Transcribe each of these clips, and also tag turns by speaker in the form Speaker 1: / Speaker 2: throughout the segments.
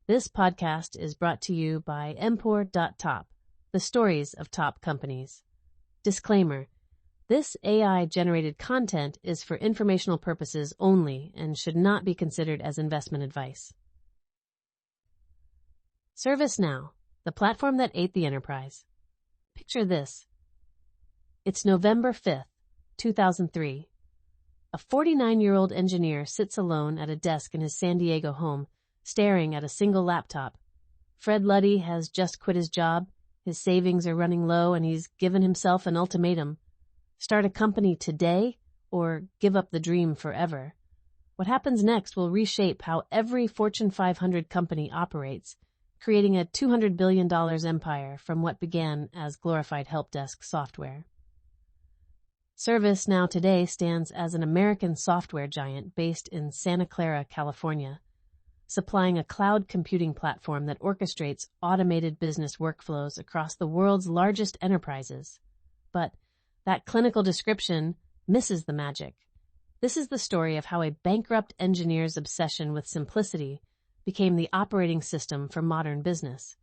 Speaker 1: This podcast is brought to you by Empor.top, the stories of top companies. Disclaimer: this AI-generated content is for informational purposes only and should not be considered as investment advice. ServiceNow, the platform that ate the enterprise. Picture this. It's November 5th, 2003. A 49-year-old engineer sits alone at a desk in his San Diego home, staring at a single laptop. Fred Luddy has just quit his job, his savings are running low, and he's given himself an ultimatum. Start a company today or give up the dream forever. What happens next will reshape how every Fortune 500 company operates, creating a $200 billion empire from what began as glorified help desk software. ServiceNow today stands as an American software giant based in Santa Clara, California, supplying a cloud computing platform that orchestrates automated business workflows across the world's largest enterprises. But that clinical description misses the magic. This is the story of how a bankrupt engineer's obsession with simplicity became the operating system for modern business.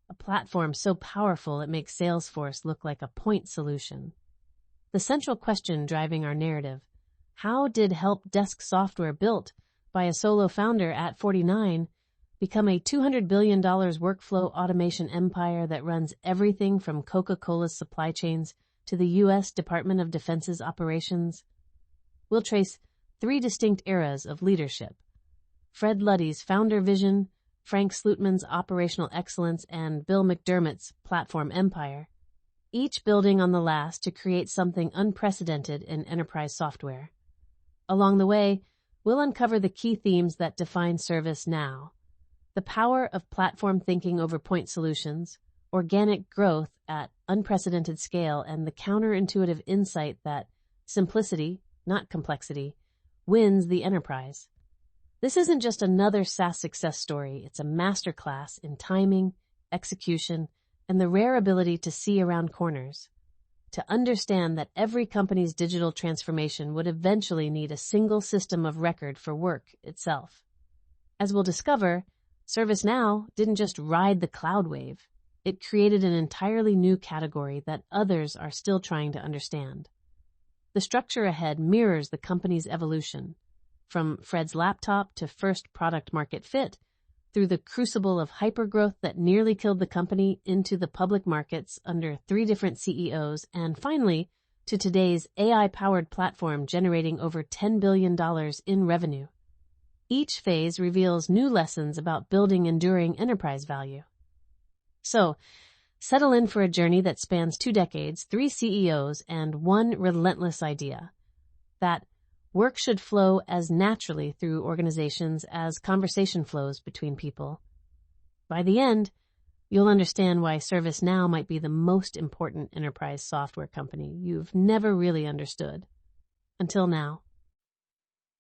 Speaker 1: A platform so powerful it makes Salesforce look like a point solution. The central question driving our narrative: how did help desk software built by a solo founder at 49 become a $200 billion workflow automation empire that runs everything from Coca-Cola's supply chains to the U.S. Department of Defense's operations? We'll trace three distinct eras of leadership: Fred Luddy's founder vision, Frank Slootman's operational excellence, and Bill McDermott's platform empire, each building on the last to create something unprecedented in enterprise software. Along the way, we'll uncover the key themes that define ServiceNow: the power of platform thinking over point solutions, organic growth at unprecedented scale, and the counterintuitive insight that simplicity, not complexity, wins the enterprise. This isn't just another SaaS success story, it's a masterclass in timing, execution, and the rare ability to see around corners, to understand that every company's digital transformation would eventually need a single system of record for work itself. As we'll discover, ServiceNow didn't just ride the cloud wave. It created an entirely new category that others are still trying to understand. The structure ahead mirrors the company's evolution, from Fred's laptop to first product market fit, through the crucible of hypergrowth that nearly killed the company into the public markets under 3 different CEOs, and finally to today's AI-powered platform generating over $10 billion in revenue. Each phase reveals new lessons about building enduring enterprise value. So, settle in for a journey that spans 2 decades, 3 CEOs, and 1 relentless idea: that work should flow as naturally through organizations as conversation flows between people. By the end, you'll understand why ServiceNow might be the most important enterprise software company you've never really understood. Until now.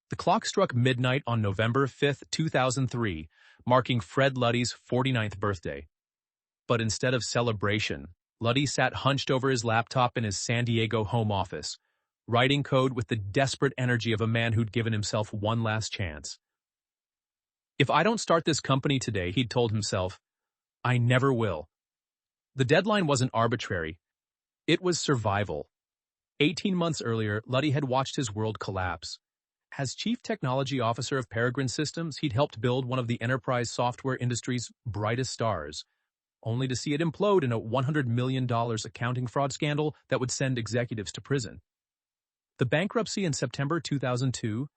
Speaker 2: The clock struck midnight on November 5th, 2003, marking Fred Luddy's 49th birthday. But instead of celebration, Luddy sat hunched over his laptop in his San Diego home office, writing code with the desperate energy of a man who'd given himself one last chance. If I don't start this company today, he'd told himself, I never will. The deadline wasn't arbitrary. It was survival. 18 months earlier, Luddy had watched his world collapse. As chief technology officer of Peregrine Systems, he'd helped build one of the enterprise software industry's brightest stars, only to see it implode in a $100 million accounting fraud scandal that would send executives to prison. The bankruptcy in September 2002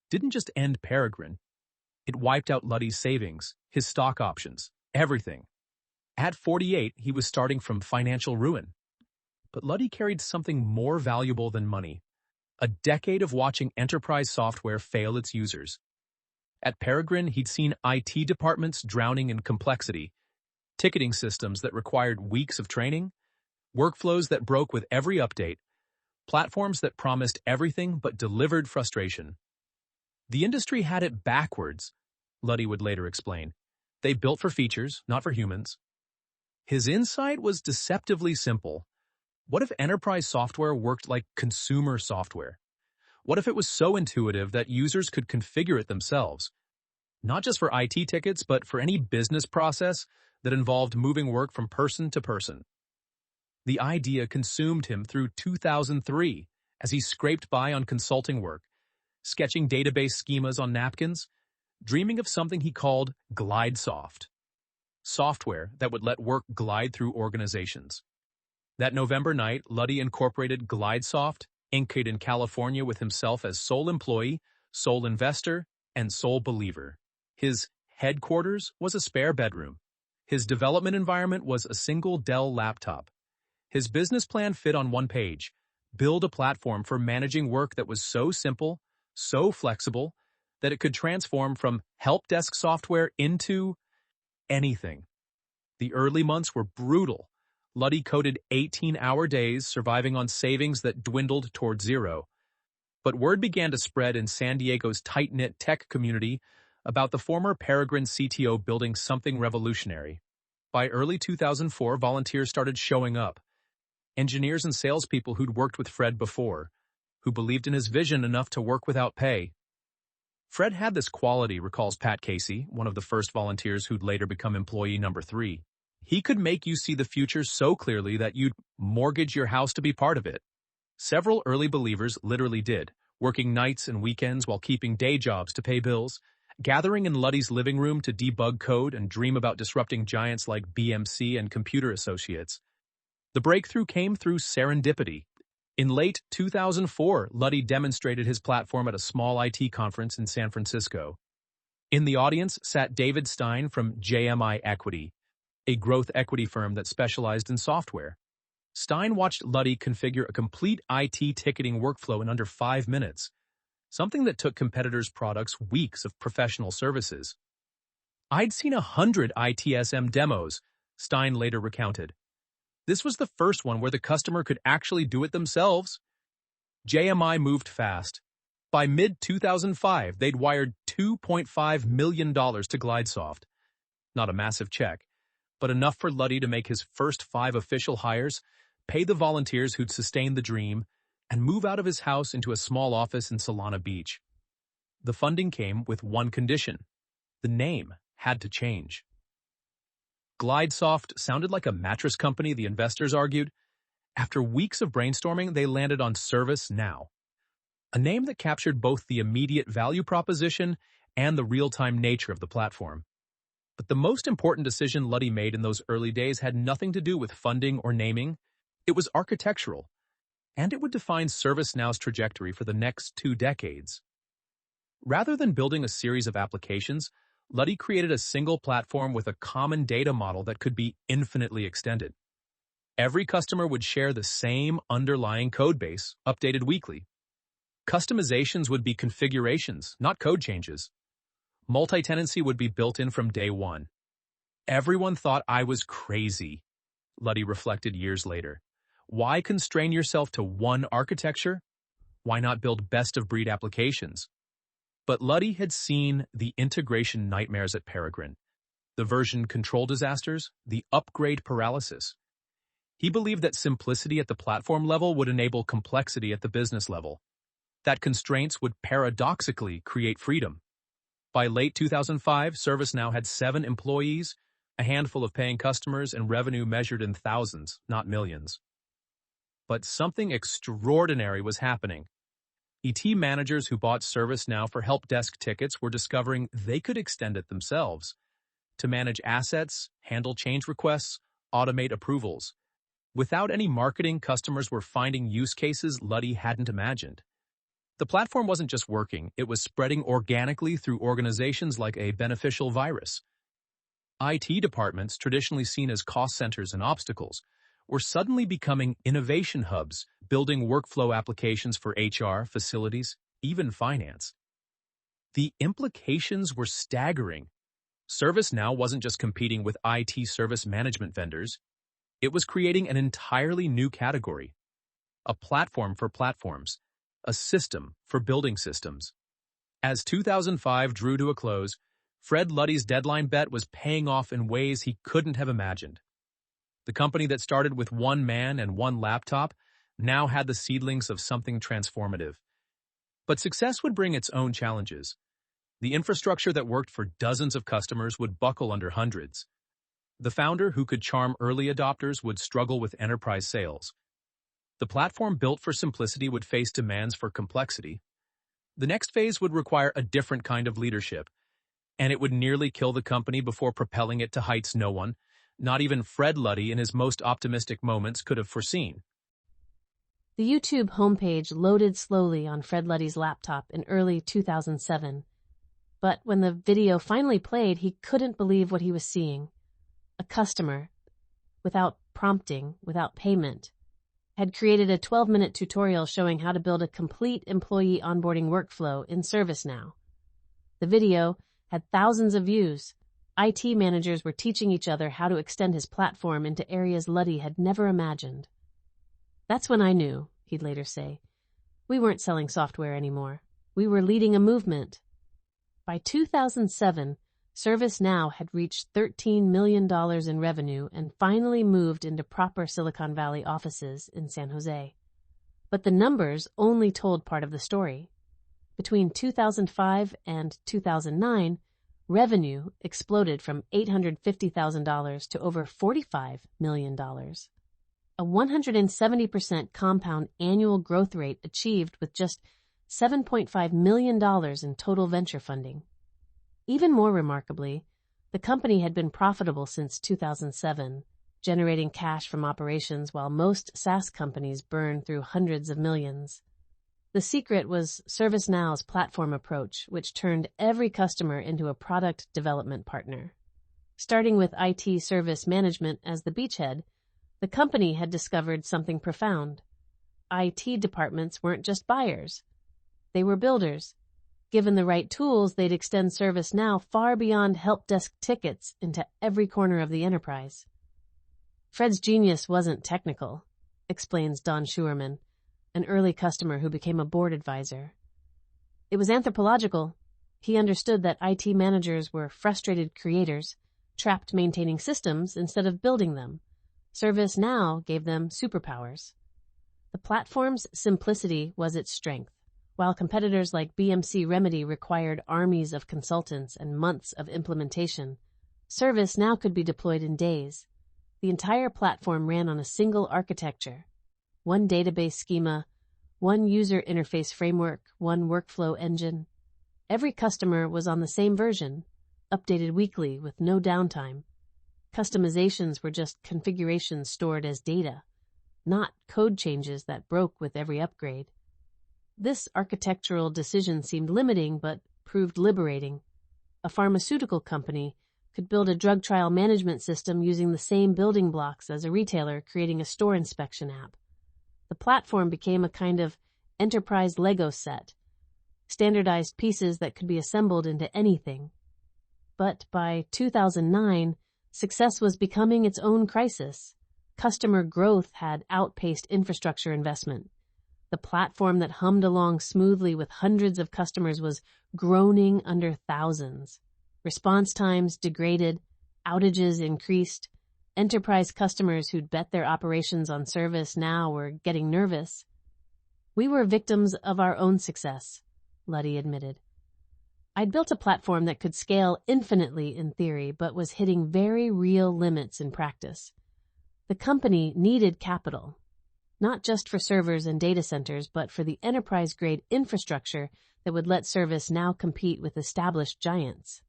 Speaker 2: didn't just end Peregrine. It wiped out Luddy's savings, his stock options, everything. At 48, he was starting from financial ruin. But Luddy carried something more valuable than money: a decade of watching enterprise software fail its users. At Peregrine, he'd seen IT departments drowning in complexity, ticketing systems that required weeks of training, workflows that broke with every update, platforms that promised everything but delivered frustration. The industry had it backwards, Luddy would later explain. They built for features, not for humans. His insight was deceptively simple. What if enterprise software worked like consumer software? What if it was so intuitive that users could configure it themselves? not just for IT tickets, but for any business process that involved moving work from person to person. The idea consumed him through 2003 as he scraped by on consulting work, sketching database schemas on napkins, dreaming of something he called GlideSoft, software that would let work glide through organizations. That November night, Luddy incorporated GlideSoft, inked in California with himself as sole employee, sole investor, and sole believer. His headquarters was a spare bedroom. His development environment was a single Dell laptop. His business plan fit on one page: build a platform for managing work that was so simple, so flexible, that it could transform from help desk software into anything. The early months were brutal. Luddy coded 18-hour days, surviving on savings that dwindled toward zero. But word began to spread in San Diego's tight-knit tech community about the former Peregrine CTO building something revolutionary. By early 2004, volunteers started showing up. Engineers and salespeople who'd worked with Fred before, who believed in his vision enough to work without pay. Fred had this quality, recalls Pat Casey, one of the first volunteers who'd later become employee number 3. He could make you see the future so clearly that you'd mortgage your house to be part of it. Several early believers literally did, working nights and weekends while keeping day jobs to pay bills, gathering in Luddy's living room to debug code and dream about disrupting giants like BMC and Computer Associates. The breakthrough came through serendipity. In late 2004, Luddy demonstrated his platform at a small IT conference in San Francisco. In the audience sat David Stein from JMI Equity, a growth equity firm that specialized in software. Stein watched Luddy configure a complete IT ticketing workflow in under 5 minutes, something that took competitors' products weeks of professional services. "I'd seen 100 ITSM demos," Stein later recounted. "This was the first one where the customer could actually do it themselves." JMI moved fast. By mid-2005, they'd wired $2.5 million to GlideSoft. Not a massive check, but enough for Luddy to make his first 5 official hires, pay the volunteers who'd sustained the dream, and move out of his house into a small office in Solana Beach. The funding came with one condition: the name had to change. GlideSoft sounded like a mattress company, the investors argued. After weeks of brainstorming, they landed on ServiceNow, a name that captured both the immediate value proposition and the real-time nature of the platform. But the most important decision Luddy made in those early days had nothing to do with funding or naming. It was architectural, and it would define ServiceNow's trajectory for the next 2 decades. Rather than building a series of applications, Luddy created a single platform with a common data model that could be infinitely extended. Every customer would share the same underlying codebase, updated weekly. Customizations would be configurations, not code changes. Multi-tenancy would be built in from day one. "Everyone thought I was crazy," Luddy reflected years later. "Why constrain yourself to one architecture? Why not build best-of-breed applications?" But Luddy had seen the integration nightmares at Peregrine, the version control disasters, the upgrade paralysis. He believed that simplicity at the platform level would enable complexity at the business level, that constraints would paradoxically create freedom. By late 2005, ServiceNow had 7 employees, a handful of paying customers, and revenue measured in thousands, not millions. But something extraordinary was happening. ET managers who bought ServiceNow for help desk tickets were discovering they could extend it themselves to manage assets, handle change requests, automate approvals. Without any marketing, customers were finding use cases Luddy hadn't imagined. The platform wasn't just working, it was spreading organically through organizations like a beneficial virus. IT departments, traditionally seen as cost centers and obstacles, were suddenly becoming innovation hubs, building workflow applications for HR, facilities, even finance. The implications were staggering. ServiceNow wasn't just competing with IT service management vendors. It was creating an entirely new category: a platform for platforms, a system for building systems. As 2005 drew to a close, Fred Luddy's deadline bet was paying off in ways he couldn't have imagined. The company that started with 1 man and 1 laptop now had the seedlings of something transformative. But success would bring its own challenges. The infrastructure that worked for dozens of customers would buckle under hundreds. The founder who could charm early adopters would struggle with enterprise sales. The platform built for simplicity would face demands for complexity. The next phase would require a different kind of leadership, and it would nearly kill the company before propelling it to heights no one, not even Fred Luddy in his most optimistic moments, could have foreseen.
Speaker 1: The YouTube homepage loaded slowly on Fred Luddy's laptop in early 2007. But when the video finally played, he couldn't believe what he was seeing. A customer, without prompting, without payment, had created a 12-minute tutorial showing how to build a complete employee onboarding workflow in ServiceNow. The video had thousands of views. IT managers were teaching each other how to extend his platform into areas Luddy had never imagined. That's when I knew, he'd later say. We weren't selling software anymore. We were leading a movement. By 2007, ServiceNow had reached $13 million in revenue and finally moved into proper Silicon Valley offices in San Jose. But the numbers only told part of the story. Between 2005 and 2009, revenue exploded from $850,000 to over $45 million. A 170% compound annual growth rate achieved with just $7.5 million in total venture funding. Even more remarkably, the company had been profitable since 2007, generating cash from operations while most SaaS companies burn through hundreds of millions. The secret was ServiceNow's platform approach, which turned every customer into a product development partner. Starting with IT service management as the beachhead, the company had discovered something profound. IT departments weren't just buyers. They were builders. Given the right tools, they'd extend ServiceNow far beyond help desk tickets into every corner of the enterprise. Fred's genius wasn't technical, explains Don Schuerman, an early customer who became a board advisor. It was anthropological. He understood that IT managers were frustrated creators, trapped maintaining systems instead of building them. ServiceNow gave them superpowers. The platform's simplicity was its strength. While competitors like BMC Remedy required armies of consultants and months of implementation, ServiceNow could be deployed in days. The entire platform ran on a single architecture. One database schema, one user interface framework, one workflow engine. Every customer was on the same version, updated weekly with no downtime. Customizations were just configurations stored as data, not code changes that broke with every upgrade. This architectural decision seemed limiting but proved liberating. A pharmaceutical company could build a drug trial management system using the same building blocks as a retailer creating a store inspection app. The platform became a kind of enterprise Lego set, standardized pieces that could be assembled into anything. But by 2009, success was becoming its own crisis. Customer growth had outpaced infrastructure investment. The platform that hummed along smoothly with hundreds of customers was groaning under thousands. Response times degraded, outages increased. Enterprise customers who'd bet their operations on ServiceNow were getting nervous. We were victims of our own success, Luddy admitted. I'd built a platform that could scale infinitely in theory, but was hitting very real limits in practice. The company needed capital, not just for servers and data centers, but for the enterprise-grade infrastructure that would let ServiceNow compete with established giants.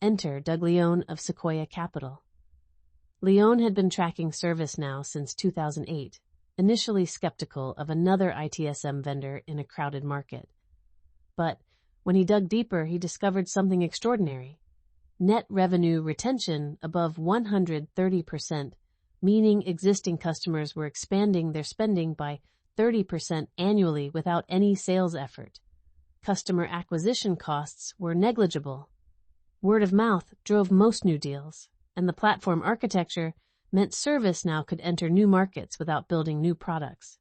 Speaker 1: Enter Doug Leone of Sequoia Capital. Leone had been tracking ServiceNow since 2008, initially skeptical of another ITSM vendor in a crowded market. But when he dug deeper, he discovered something extraordinary. Net revenue retention above 130%, meaning existing customers were expanding their spending by 30% annually without any sales effort. Customer acquisition costs were negligible. Word of mouth drove most new deals, and the platform architecture meant ServiceNow could enter new markets without building new products.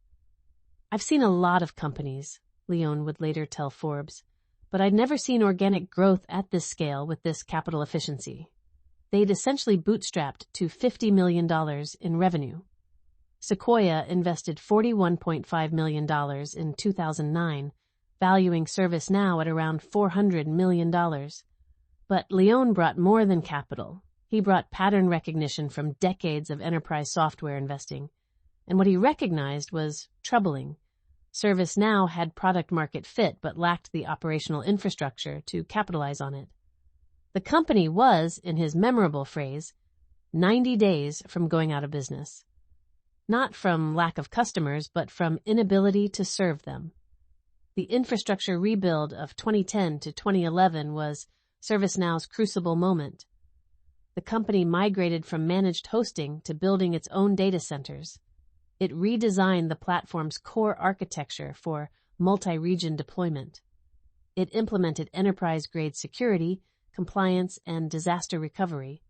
Speaker 1: I've seen a lot of companies, Leone would later tell Forbes, but I'd never seen organic growth at this scale with this capital efficiency. They'd essentially bootstrapped to $50 million in revenue. Sequoia invested $41.5 million in 2009, valuing ServiceNow at around $400 million. But Leone brought more than capital. He brought pattern recognition from decades of enterprise software investing. And what he recognized was troubling. ServiceNow had product-market fit but lacked the operational infrastructure to capitalize on it. The company was, in his memorable phrase, 90 days from going out of business. Not from lack of customers, but from inability to serve them. The infrastructure rebuild of 2010 to 2011 was ServiceNow's crucible moment. The company migrated from managed hosting to building its own data centers. It redesigned the platform's core architecture for multi-region deployment. It implemented enterprise-grade security, compliance, and disaster recovery,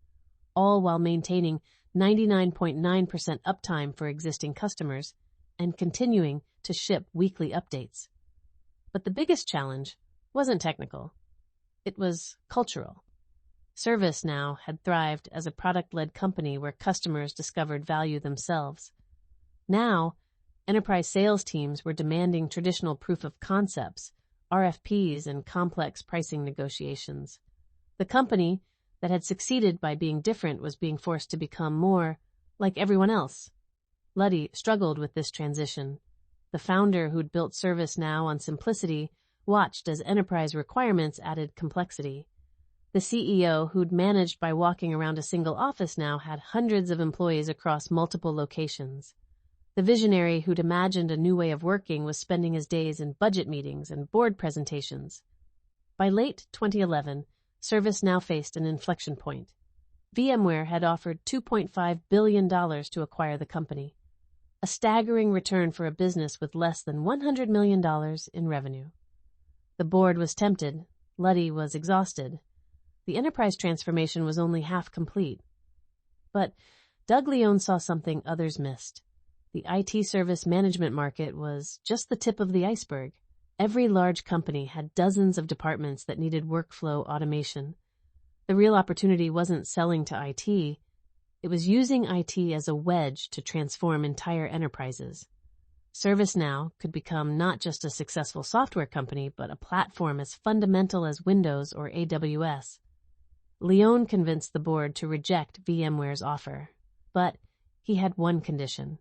Speaker 1: all while maintaining 99.9% uptime for existing customers and continuing to ship weekly updates. But the biggest challenge wasn't technical. It was cultural. ServiceNow had thrived as a product-led company where customers discovered value themselves. Now, enterprise sales teams were demanding traditional proof of concepts, RFPs, and complex pricing negotiations. The company that had succeeded by being different was being forced to become more like everyone else. Luddy struggled with this transition. The founder who'd built ServiceNow on simplicity watched as enterprise requirements added complexity. The CEO, who'd managed by walking around a single office, now had hundreds of employees across multiple locations. The visionary who'd imagined a new way of working was spending his days in budget meetings and board presentations. By late 2011, ServiceNow faced an inflection point. VMware had offered $2.5 billion to acquire the company, a staggering return for a business with less than $100 million in revenue. The board was tempted. Luddy was exhausted. The enterprise transformation was only half complete. But Doug Leone saw something others missed. The IT service management market was just the tip of the iceberg. Every large company had dozens of departments that needed workflow automation. The real opportunity wasn't selling to IT. It was using IT as a wedge to transform entire enterprises. ServiceNow could become not just a successful software company, but a platform as fundamental as Windows or AWS. Leone convinced the board to reject VMware's offer. But he had one condition.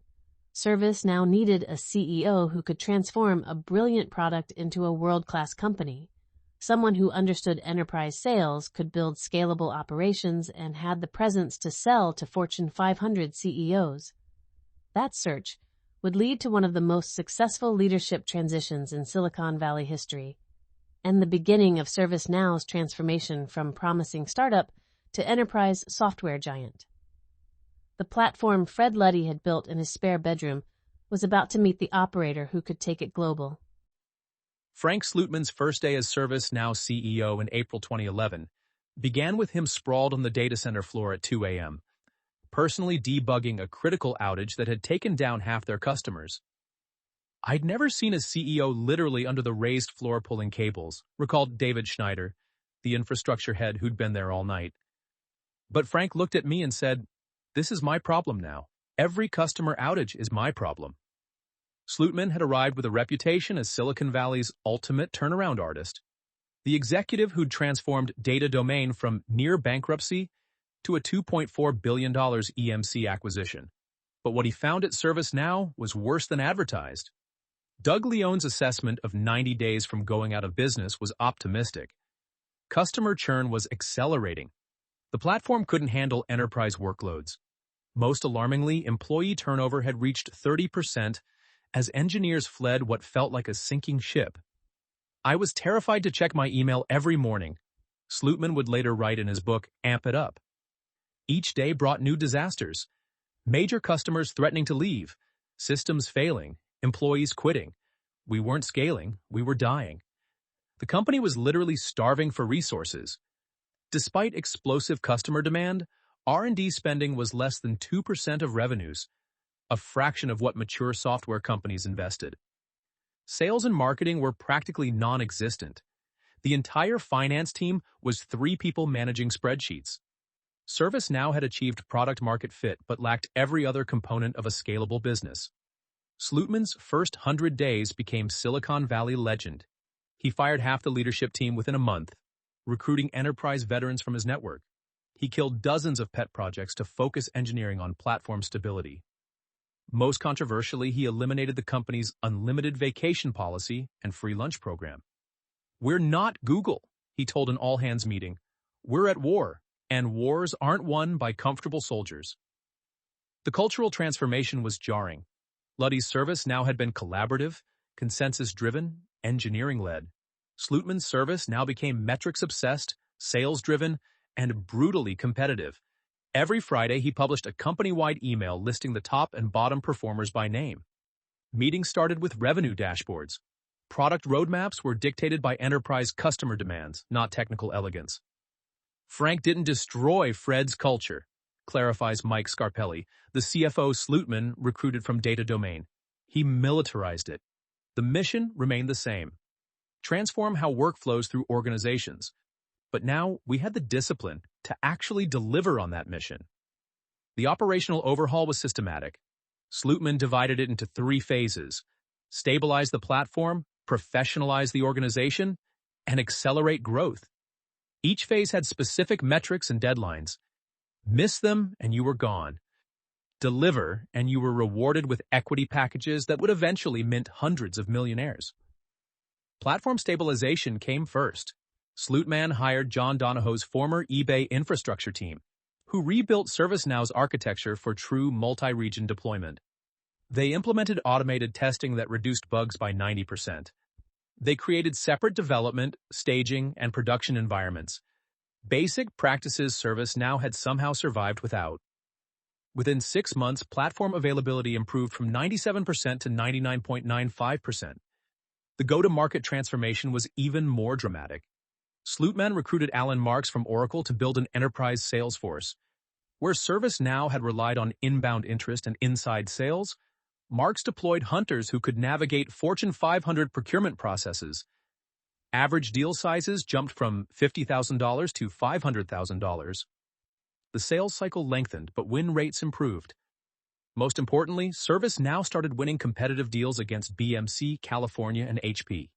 Speaker 1: ServiceNow needed a CEO who could transform a brilliant product into a world-class company. Someone who understood enterprise sales, could build scalable operations, and had the presence to sell to Fortune 500 CEOs. That search would lead to one of the most successful leadership transitions in Silicon Valley history, and the beginning of ServiceNow's transformation from promising startup to enterprise software giant. The platform Fred Luddy had built in his spare bedroom was about to meet the operator who could take it global.
Speaker 2: Frank Slootman's first day as ServiceNow CEO in April 2011 began with him sprawled on the data center floor at 2 a.m., personally debugging a critical outage that had taken down half their customers. "I'd never seen a CEO literally under the raised floor pulling cables," recalled David Schneider, the infrastructure head who'd been there all night. "But Frank looked at me and said, 'This is my problem now. Every customer outage is my problem.'" Slootman had arrived with a reputation as Silicon Valley's ultimate turnaround artist, the executive who'd transformed Data Domain from near bankruptcy to a $2.4 billion EMC acquisition. But what he found at ServiceNow was worse than advertised. Doug Leone's assessment of 90 days from going out of business was optimistic. Customer churn was accelerating. The platform couldn't handle enterprise workloads. Most alarmingly, employee turnover had reached 30% as engineers fled what felt like a sinking ship. "I was terrified to check my email every morning," Slootman would later write in his book, Amp It Up. Each day brought new disasters. Major customers threatening to leave, systems failing, employees quitting. We weren't scaling, we were dying. The company was literally starving for resources. Despite explosive customer demand, R&D spending was less than 2% of revenues, a fraction of what mature software companies invested. Sales and marketing were practically non-existent. The entire finance team was 3 people managing spreadsheets. ServiceNow had achieved product-market fit but lacked every other component of a scalable business. Slootman's first 100 days became Silicon Valley legend. He fired half the leadership team within a month, recruiting enterprise veterans from his network. He killed dozens of pet projects to focus engineering on platform stability. Most controversially, he eliminated the company's unlimited vacation policy and free lunch program. "We're not Google," he told an all-hands meeting. "We're at war, and wars aren't won by comfortable soldiers." The cultural transformation was jarring. Luddy's service now had been collaborative, consensus-driven, engineering-led. Slootman's service now became metrics-obsessed, sales-driven, and brutally competitive. Every Friday, he published a company-wide email listing the top and bottom performers by name. Meetings started with revenue dashboards. Product roadmaps were dictated by enterprise customer demands, not technical elegance. "Frank didn't destroy Fred's culture," clarifies Mike Scarpelli, the CFO Slootman recruited from Data Domain. "He militarized it." The mission remained the same: transform how work flows through organizations. But now we had the discipline to actually deliver on that mission. The operational overhaul was systematic. Slootman divided it into 3 phases: stabilize the platform, professionalize the organization, and accelerate growth. Each phase had specific metrics and deadlines. Miss them and you were gone. Deliver and you were rewarded with equity packages that would eventually mint hundreds of millionaires. Platform stabilization came first. Slootman hired John Donahoe's former eBay infrastructure team, who rebuilt ServiceNow's architecture for true multi-region deployment. They implemented automated testing that reduced bugs by 90%. They created separate development, staging, and production environments. Basic practices ServiceNow had somehow survived without. Within 6 months, platform availability improved from 97% to 99.95%. The go-to-market transformation was even more dramatic. Slootman recruited Alan Marks from Oracle to build an enterprise sales force. Where ServiceNow had relied on inbound interest and inside sales, Marks deployed hunters who could navigate Fortune 500 procurement processes. Average deal sizes jumped from $50,000 to $500,000. The sales cycle lengthened, but win rates improved. Most importantly, ServiceNow started winning competitive deals against BMC, California, and HP.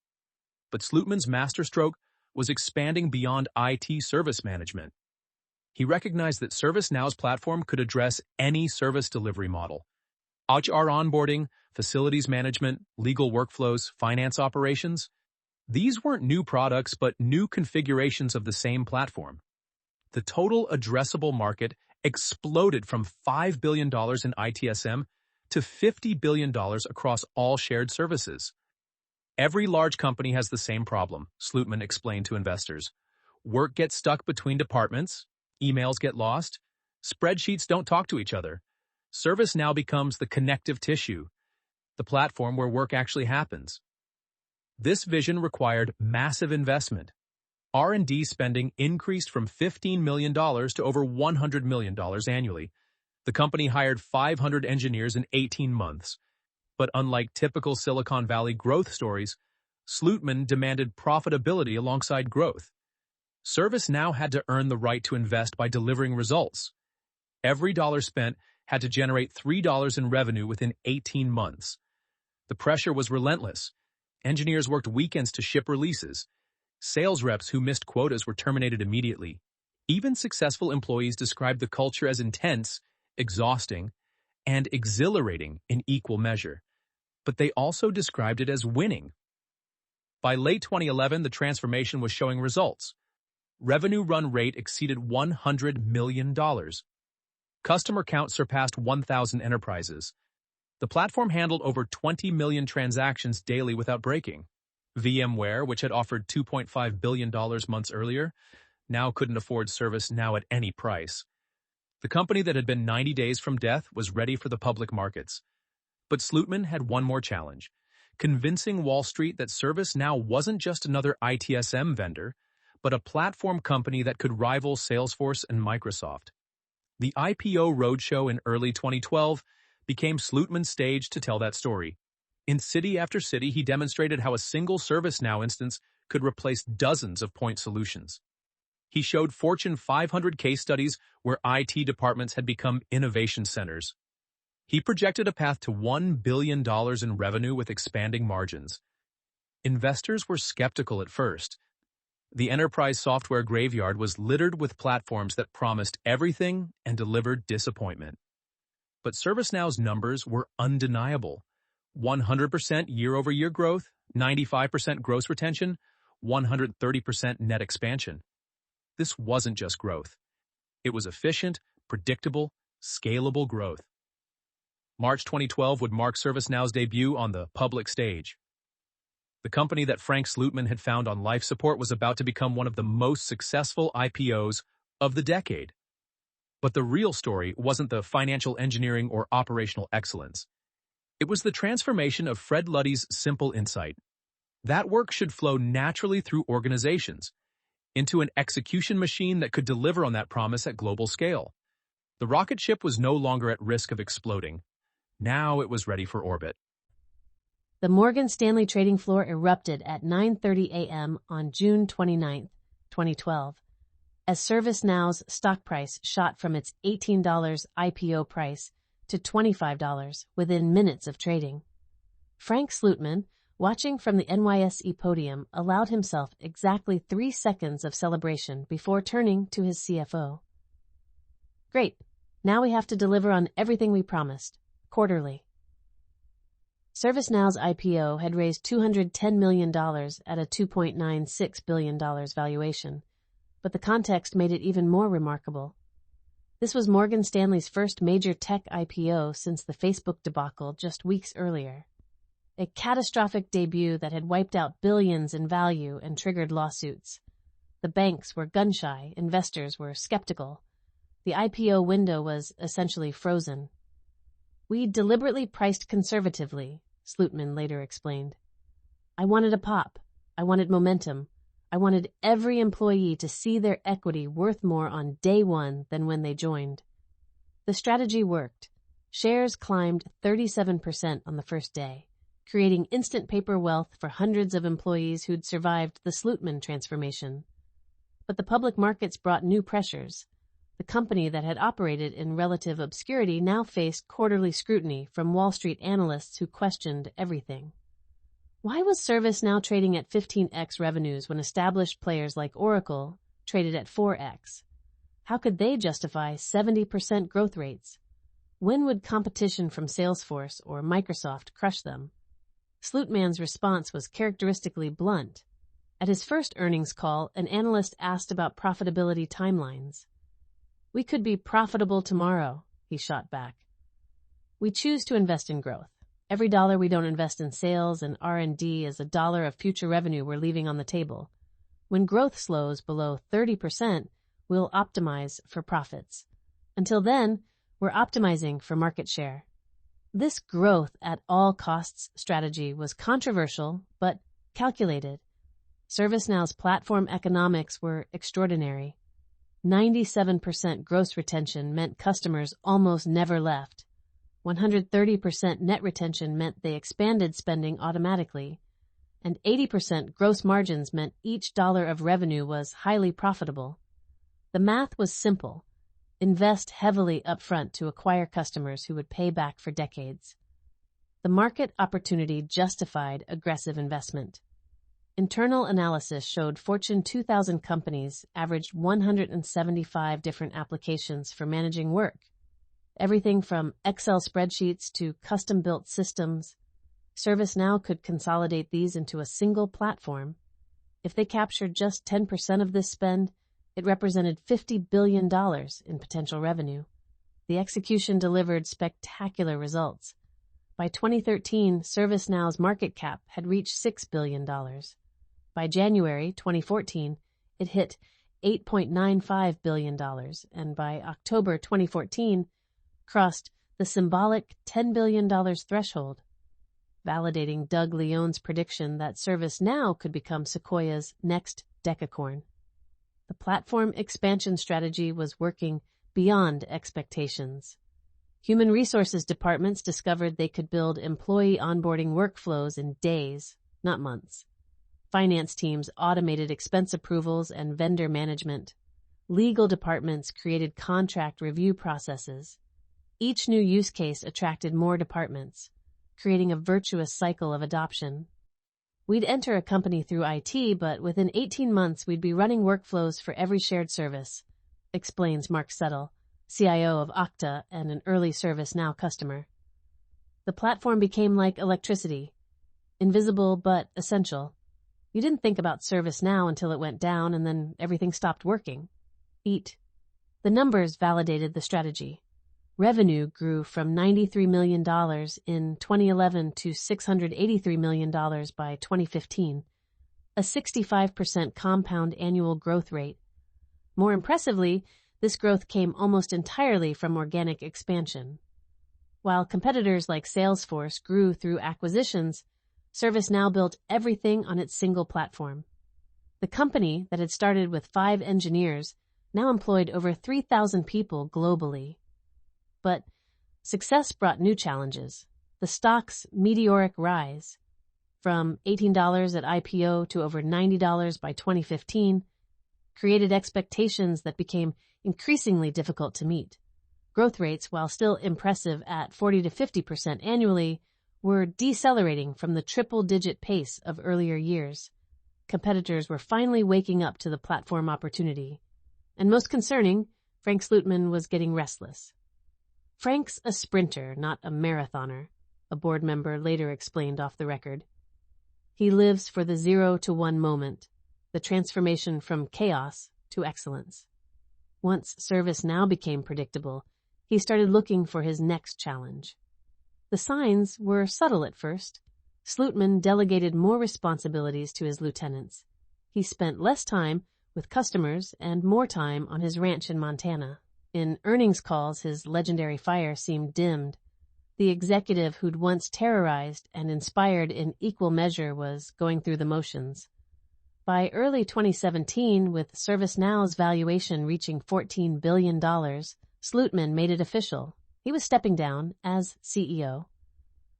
Speaker 2: But Slootman's masterstroke was expanding beyond IT service management. He recognized that ServiceNow's platform could address any service delivery model. HR onboarding, facilities management, legal workflows, finance operations. These weren't new products, but new configurations of the same platform. The total addressable market exploded from $5 billion in ITSM to $50 billion across all shared services. Every large company has the same problem, Slootman explained to investors. Work gets stuck between departments, emails get lost, spreadsheets don't talk to each other. ServiceNow becomes the connective tissue, the platform where work actually happens. This vision required massive investment. R&D spending increased from $15 million to over $100 million annually. The company hired 500 engineers in 18 months. But unlike typical Silicon Valley growth stories, Slootman demanded profitability alongside growth. ServiceNow had to earn the right to invest by delivering results. Every dollar spent had to generate $3 in revenue within 18 months. The pressure was relentless. Engineers worked weekends to ship releases. Sales reps who missed quotas were terminated immediately. Even successful employees described the culture as intense, exhausting, and exhilarating in equal measure. But they also described it as winning. By late 2011, the transformation was showing results. Revenue run rate exceeded $100 million. Customer count surpassed 1,000 enterprises. The platform handled over 20 million transactions daily without breaking. VMware, which had offered $2.5 billion months earlier, now couldn't afford ServiceNow at any price. The company that had been 90 days from death was ready for the public markets. But Slootman had one more challenge: convincing Wall Street that ServiceNow wasn't just another ITSM vendor, but a platform company that could rival Salesforce and Microsoft. The IPO roadshow in early 2012 became Slootman's stage to tell that story. In city after city, he demonstrated how a single ServiceNow instance could replace dozens of point solutions. He showed Fortune 500 case studies where IT departments had become innovation centers. He projected a path to $1 billion in revenue with expanding margins. Investors were skeptical at first. The enterprise software graveyard was littered with platforms that promised everything and delivered disappointment. But ServiceNow's numbers were undeniable. 100% year-over-year growth, 95% gross retention, 130% net expansion. This wasn't just growth. It was efficient, predictable, scalable growth. March 2012 would mark ServiceNow's debut on the public stage. The company that Frank Slootman had found on life support was about to become one of the most successful IPOs of the decade. But the real story wasn't the financial engineering or operational excellence. It was the transformation of Fred Luddy's simple insight. That work should flow naturally through organizations, into an execution machine that could deliver on that promise at global scale. The rocket ship was no longer at risk of exploding. Now it was ready for orbit.
Speaker 1: The Morgan Stanley trading floor erupted at 9:30 a.m. on June 29, 2012, as ServiceNow's stock price shot from its $18 IPO price to $25 within minutes of trading. Frank Slootman, watching from the NYSE podium, allowed himself exactly 3 seconds of celebration before turning to his CFO. Great, now we have to deliver on everything we promised, quarterly. ServiceNow's IPO had raised $210 million at a $2.96 billion valuation, but the context made it even more remarkable. This was Morgan Stanley's first major tech IPO since the Facebook debacle just weeks earlier. A catastrophic debut that had wiped out billions in value and triggered lawsuits. The banks were gun-shy, investors were skeptical. The IPO window was essentially frozen. "We deliberately priced conservatively," Slootman later explained. "I wanted a pop. I wanted momentum. I wanted every employee to see their equity worth more on day one than when they joined." The strategy worked. Shares climbed 37% on the first day, creating instant paper wealth for hundreds of employees who'd survived the Slootman transformation. But the public markets brought new pressures. The company that had operated in relative obscurity now faced quarterly scrutiny from Wall Street analysts who questioned everything. Why was ServiceNow trading at 15x revenues when established players like Oracle traded at 4x? How could they justify 70% growth rates? When would competition from Salesforce or Microsoft crush them? Slootman's response was characteristically blunt. At his first earnings call, an analyst asked about profitability timelines. "We could be profitable tomorrow," he shot back. "We choose to invest in growth. Every dollar we don't invest in sales and R&D is a dollar of future revenue we're leaving on the table. When growth slows below 30%, we'll optimize for profits. Until then, we're optimizing for market share." This growth at all costs strategy was controversial, but calculated. ServiceNow's platform economics were extraordinary. 97% gross retention meant customers almost never left. 130% net retention meant they expanded spending automatically. And 80% gross margins meant each dollar of revenue was highly profitable. The math was simple. Invest heavily upfront to acquire customers who would pay back for decades. The market opportunity justified aggressive investment. Internal analysis showed Fortune 2000 companies averaged 175 different applications for managing work. Everything from Excel spreadsheets to custom-built systems. ServiceNow could consolidate these into a single platform. If they captured just 10% of this spend, it represented $50 billion in potential revenue. The execution delivered spectacular results. By 2013, ServiceNow's market cap had reached $6 billion. By January 2014, it hit $8.95 billion, and by October 2014, crossed the symbolic $10 billion threshold, validating Doug Leone's prediction that ServiceNow could become Sequoia's next decacorn. The platform expansion strategy was working beyond expectations. Human resources departments discovered they could build employee onboarding workflows in days, not months. Finance teams automated expense approvals and vendor management. Legal departments created contract review processes. Each new use case attracted more departments, creating a virtuous cycle of adoption. We'd enter a company through IT, but within 18 months we'd be running workflows for every shared service, explains Mark Settle, CIO of Okta and an early ServiceNow customer. The platform became like electricity, invisible but essential. You didn't think about ServiceNow until it went down and then everything stopped working. The numbers validated the strategy. Revenue grew from $93 million in 2011 to $683 million by 2015, a 65% compound annual growth rate. More impressively, this growth came almost entirely from organic expansion. While competitors like Salesforce grew through acquisitions, ServiceNow built everything on its single platform. The company that had started with 5 engineers now employed over 3,000 people globally. But success brought new challenges. The stock's meteoric rise, from $18 at IPO to over $90 by 2015, created expectations that became increasingly difficult to meet. Growth rates, while still impressive at 40 to 50% annually, were decelerating from the triple-digit pace of earlier years. Competitors were finally waking up to the platform opportunity. And most concerning, Frank Slootman was getting restless. Frank's a sprinter, not a marathoner, a board member later explained off the record. He lives for the 0 to 1 moment, the transformation from chaos to excellence. Once ServiceNow became predictable, he started looking for his next challenge. The signs were subtle at first. Slootman delegated more responsibilities to his lieutenants. He spent less time with customers and more time on his ranch in Montana. In earnings calls, his legendary fire seemed dimmed. The executive who'd once terrorized and inspired in equal measure was going through the motions. By early 2017, with ServiceNow's valuation reaching $14 billion, Slootman made it official. He was stepping down as CEO.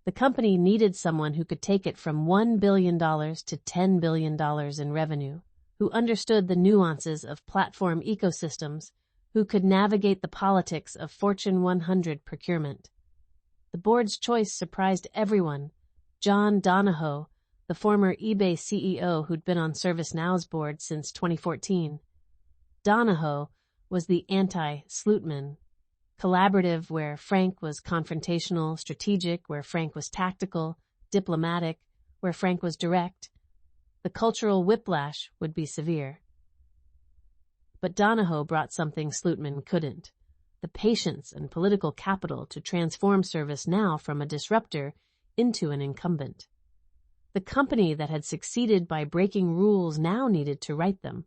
Speaker 1: The company needed someone who could take it from $1 billion to $10 billion in revenue, who understood the nuances of platform ecosystems, who could navigate the politics of Fortune 100 procurement. The board's choice surprised everyone. John Donahoe, the former eBay CEO who'd been on ServiceNow's board since 2014. Donahoe was the anti-Slootman. Collaborative where Frank was confrontational, strategic where Frank was tactical, diplomatic where Frank was direct. The cultural whiplash would be severe. But Donahoe brought something Slootman couldn't: the patience and political capital to transform ServiceNow from a disruptor into an incumbent. The company that had succeeded by breaking rules now needed to right them.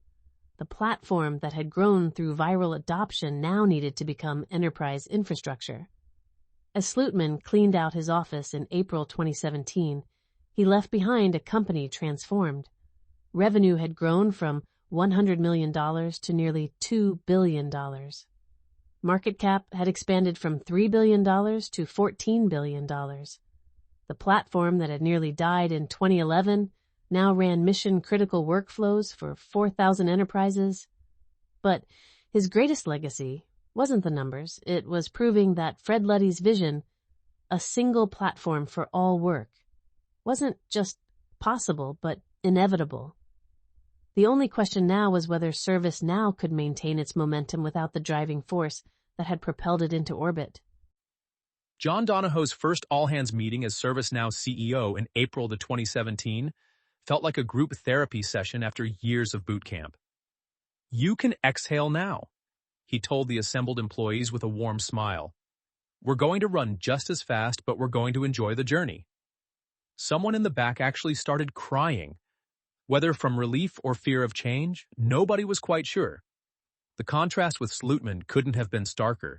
Speaker 1: The platform that had grown through viral adoption now needed to become enterprise infrastructure. As Slootman cleaned out his office in April 2017, he left behind a company transformed. Revenue had grown from $100 million to nearly $2 billion. Market cap had expanded from $3 billion to $14 billion. The platform that had nearly died in 2011 now ran mission-critical workflows for 4,000 enterprises. But his greatest legacy wasn't the numbers. It was proving that Fred Luddy's vision, a single platform for all work, wasn't just possible, but inevitable. The only question now was whether ServiceNow could maintain its momentum without the driving force that had propelled it into orbit.
Speaker 2: John Donahoe's first all-hands meeting as ServiceNow CEO in April 2017 felt like a group therapy session after years of boot camp. "You can exhale now," he told the assembled employees with a warm smile. "We're going to run just as fast, but we're going to enjoy the journey." Someone in the back actually started crying. Whether from relief or fear of change, nobody was quite sure. The contrast with Slootman couldn't have been starker.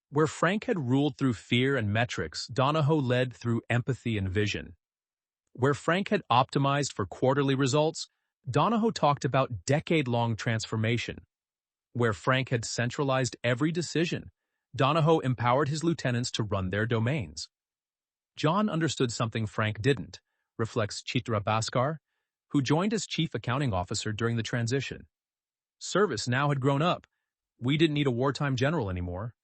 Speaker 2: Where Frank had ruled through fear and metrics, Donahoe led through empathy and vision. Where Frank had optimized for quarterly results, Donahoe talked about decade-long transformation. Where Frank had centralized every decision, Donahoe empowered his lieutenants to run their domains. John understood something Frank didn't, reflects Chitra Bhaskar, who joined as chief accounting officer during the transition. ServiceNow had grown up. We didn't need a wartime general anymore.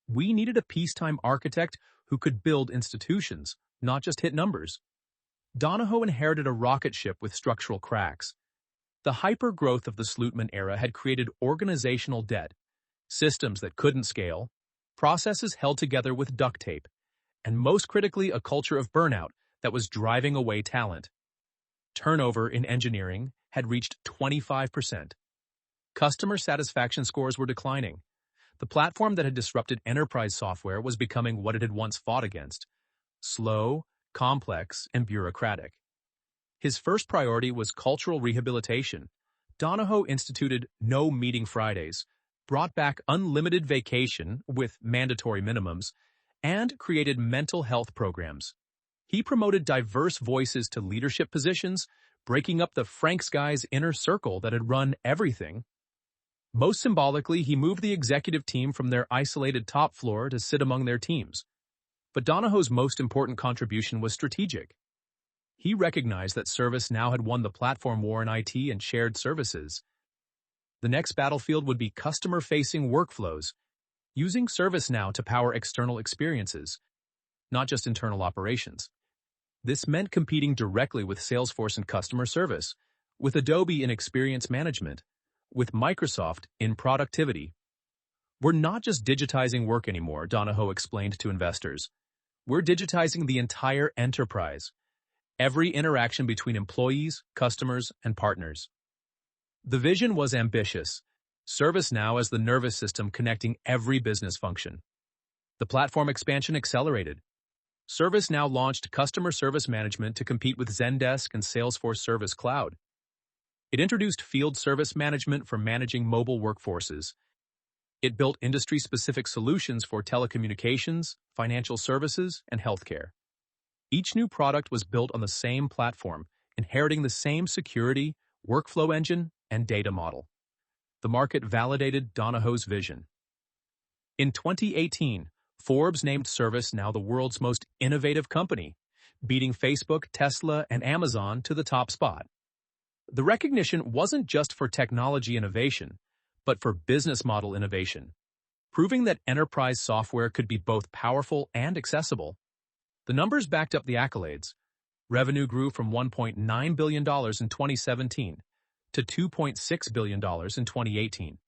Speaker 2: We needed a peacetime architect who could build institutions, not just hit numbers. Donahoe inherited a rocket ship with structural cracks. The hyper-growth of the Slootman era had created organizational debt, systems that couldn't scale, processes held together with duct tape, and most critically, a culture of burnout that was driving away talent. Turnover in engineering had reached 25%. Customer satisfaction scores were declining. The platform that had disrupted enterprise software was becoming what it had once fought against: slow, complex, and bureaucratic. His first priority was cultural rehabilitation. Donahoe instituted no meeting Fridays, brought back unlimited vacation with mandatory minimums, and created mental health programs. He promoted diverse voices to leadership positions, breaking up the Franks guys' inner circle that had run everything. Most symbolically, he moved the executive team from their isolated top floor to sit among their teams. But Donahoe's most important contribution was strategic. He recognized that ServiceNow had won the platform war in IT and shared services. The next battlefield would be customer-facing workflows, using ServiceNow to power external experiences, not just internal operations. This meant competing directly with Salesforce in customer service, with Adobe in experience management, with Microsoft in productivity. We're not just digitizing work anymore, Donahoe explained to investors. We're digitizing the entire enterprise, every interaction between employees, customers, and partners. The vision was ambitious: ServiceNow as the nervous system connecting every business function. The platform expansion accelerated. ServiceNow launched customer service management to compete with Zendesk and Salesforce Service Cloud. It introduced field service management for managing mobile workforces. It built industry-specific solutions for telecommunications, financial services, and healthcare. Each new product was built on the same platform, inheriting the same security, workflow engine, and data model. The market validated Donahoe's vision. In 2018, Forbes named ServiceNow the world's most innovative company, beating Facebook, Tesla, and Amazon to the top spot. The recognition wasn't just for technology innovation, but for business model innovation, proving that enterprise software could be both powerful and accessible. The numbers backed up the accolades. Revenue grew from $1.9 billion in 2017 to $2.6 billion in 2018.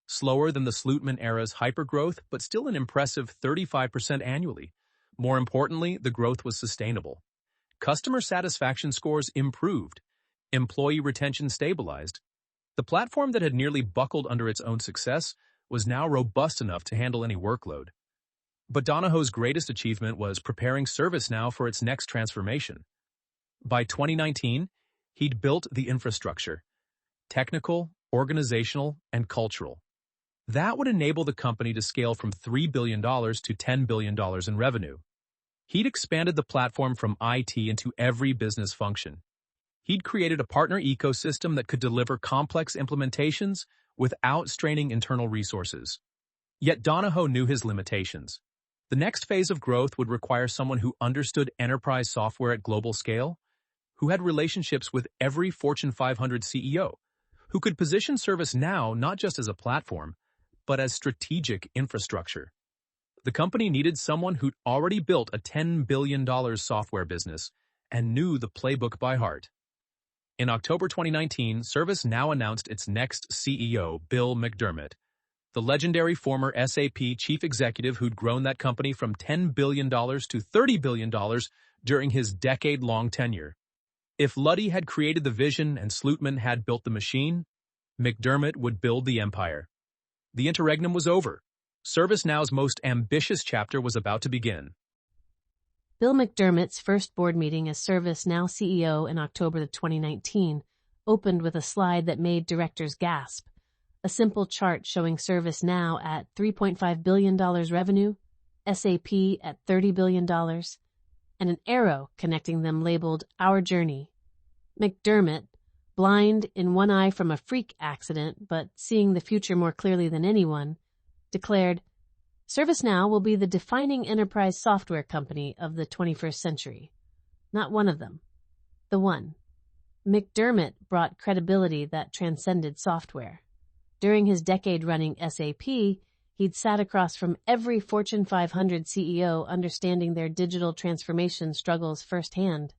Speaker 2: Slower than the Slootman era's hypergrowth, but still an impressive 35% annually. More importantly, the growth was sustainable. Customer satisfaction scores improved. Employee retention stabilized. The platform that had nearly buckled under its own success was now robust enough to handle any workload. But Donahoe's greatest achievement was preparing ServiceNow for its next transformation. By 2019, he'd built the infrastructure: technical, organizational, and cultural. That would enable the company to scale from $3 billion to $10 billion in revenue. He'd expanded the platform from IT into every business function. He'd created a partner ecosystem that could deliver complex implementations without straining internal resources. Yet Donahoe knew his limitations. The next phase of growth would require someone who understood enterprise software at global scale, who had relationships with every Fortune 500 CEO, who could position ServiceNow not just as a platform, but as strategic infrastructure. The company needed someone who'd already built a $10 billion software business and knew the playbook by heart. In October 2019, ServiceNow announced its next CEO, Bill McDermott, the legendary former SAP chief executive who'd grown that company from $10 billion to $30 billion during his decade-long tenure. If Luddy had created the vision and Slootman had built the machine, McDermott would build the empire. The interregnum was over. ServiceNow's most ambitious chapter was about to begin.
Speaker 1: Bill McDermott's first board meeting as ServiceNow CEO in October of 2019 opened with a slide that made directors gasp. A simple chart showing ServiceNow at $3.5 billion revenue, SAP at $30 billion, and an arrow connecting them labeled Our Journey. McDermott, blind in one eye from a freak accident but seeing the future more clearly than anyone, declared, ServiceNow will be the defining enterprise software company of the 21st century. Not one of them. The one. McDermott brought credibility that transcended software. During his decade running SAP, he'd sat across from every Fortune 500 CEO understanding their digital transformation struggles firsthand.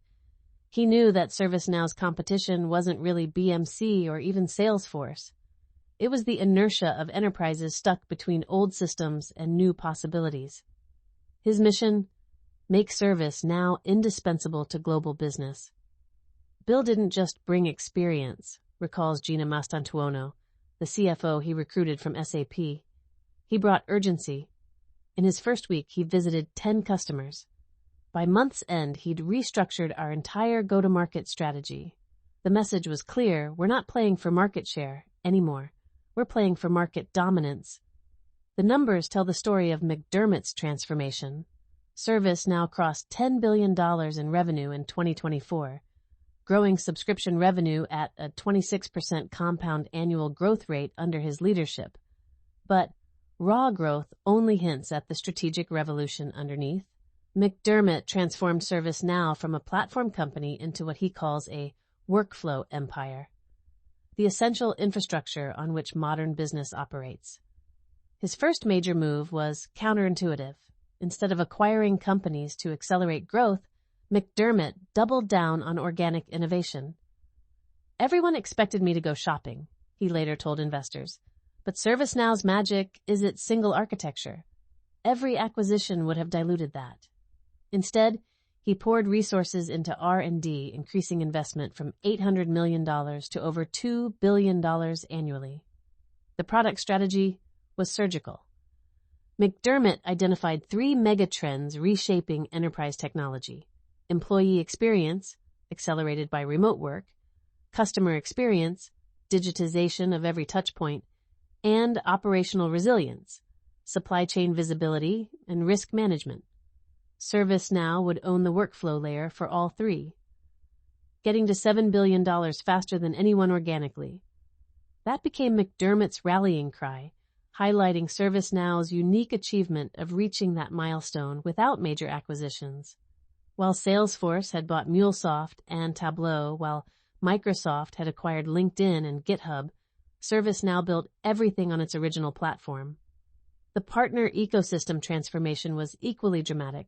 Speaker 1: He knew that ServiceNow's competition wasn't really BMC or even Salesforce. It was the inertia of enterprises stuck between old systems and new possibilities. His mission? Make ServiceNow indispensable to global business. Bill didn't just bring experience, recalls Gina Mastantuono, the CFO he recruited from SAP. He brought urgency. In his first week, he visited 10 customers. By month's end, he'd restructured our entire go-to-market strategy. The message was clear: we're not playing for market share anymore. We're playing for market dominance. The numbers tell the story of McDermott's transformation. ServiceNow crossed $10 billion in revenue in 2024, growing subscription revenue at a 26% compound annual growth rate under his leadership. But raw growth only hints at the strategic revolution underneath. McDermott transformed ServiceNow from a platform company into what he calls a workflow empire, the essential infrastructure on which modern business operates. His first major move was counterintuitive. Instead of acquiring companies to accelerate growth, McDermott doubled down on organic innovation. Everyone expected me to go shopping, he later told investors, but ServiceNow's magic is its single architecture. Every acquisition would have diluted that. Instead, he poured resources into R&D, increasing investment from $800 million to over $2 billion annually. The product strategy was surgical. McDermott identified 3 megatrends reshaping enterprise technology: employee experience, accelerated by remote work; customer experience, digitization of every touchpoint; and operational resilience, supply chain visibility, and risk management. ServiceNow would own the workflow layer for all 3, getting to $7 billion faster than anyone organically. That became McDermott's rallying cry, highlighting ServiceNow's unique achievement of reaching that milestone without major acquisitions. While Salesforce had bought MuleSoft and Tableau, while Microsoft had acquired LinkedIn and GitHub, ServiceNow built everything on its original platform. The partner ecosystem transformation was equally dramatic.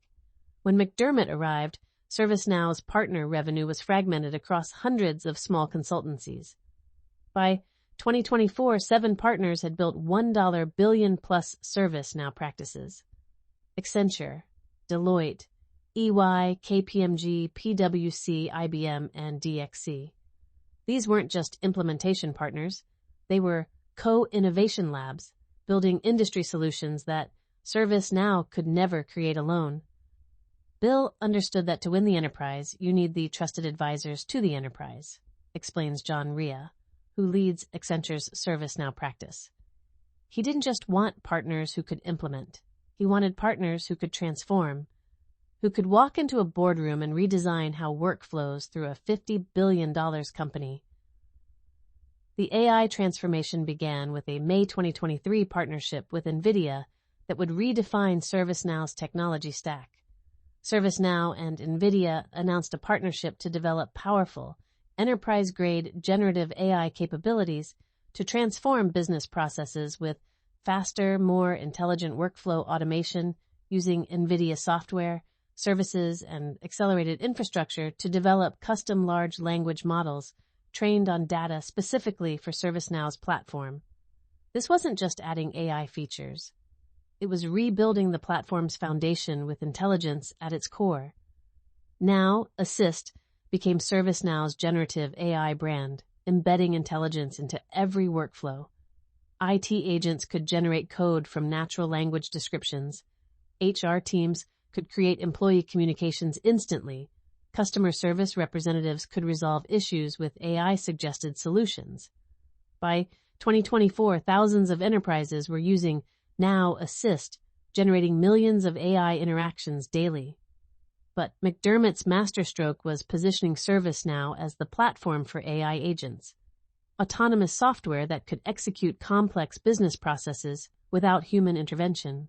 Speaker 1: When McDermott arrived, ServiceNow's partner revenue was fragmented across hundreds of small consultancies. By 2024, 7 partners had built $1 billion-plus ServiceNow practices. Accenture, Deloitte, EY, KPMG, PwC, IBM, and DXC. These weren't just implementation partners. They were co-innovation labs, building industry solutions that ServiceNow could never create alone. Bill understood that to win the enterprise, you need the trusted advisors to the enterprise, explains John Ria, who leads Accenture's ServiceNow practice. He didn't just want partners who could implement. He wanted partners who could transform, who could walk into a boardroom and redesign how work flows through a $50 billion company. The AI transformation began with a May 2023 partnership with NVIDIA that would redefine ServiceNow's technology stack. ServiceNow and NVIDIA announced a partnership to develop powerful, enterprise-grade generative AI capabilities to transform business processes with faster, more intelligent workflow automation using NVIDIA software, services, and accelerated infrastructure to develop custom large language models trained on data specifically for ServiceNow's platform. This wasn't just adding AI features. It was rebuilding the platform's foundation with intelligence at its core. Now, Assist became ServiceNow's generative AI brand, embedding intelligence into every workflow. IT agents could generate code from natural language descriptions. HR teams could create employee communications instantly. Customer service representatives could resolve issues with AI-suggested solutions. By 2024, thousands of enterprises were using Now Assist, generating millions of AI interactions daily. But McDermott's masterstroke was positioning ServiceNow as the platform for AI agents, autonomous software that could execute complex business processes without human intervention.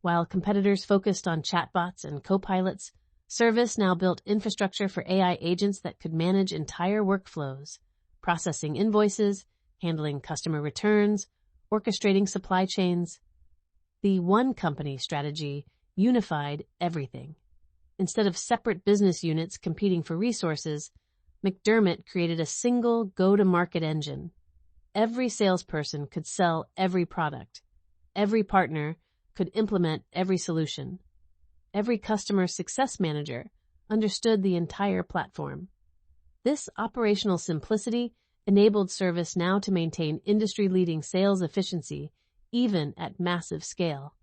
Speaker 1: While competitors focused on chatbots and copilots, ServiceNow built infrastructure for AI agents that could manage entire workflows, processing invoices, handling customer returns, orchestrating supply chains. The one company strategy unified everything. Instead of separate business units competing for resources, McDermott created a single go-to-market engine. Every salesperson could sell every product. Every partner could implement every solution. Every customer success manager understood the entire platform. This operational simplicity enabled ServiceNow to maintain industry-leading sales efficiency even at massive scale.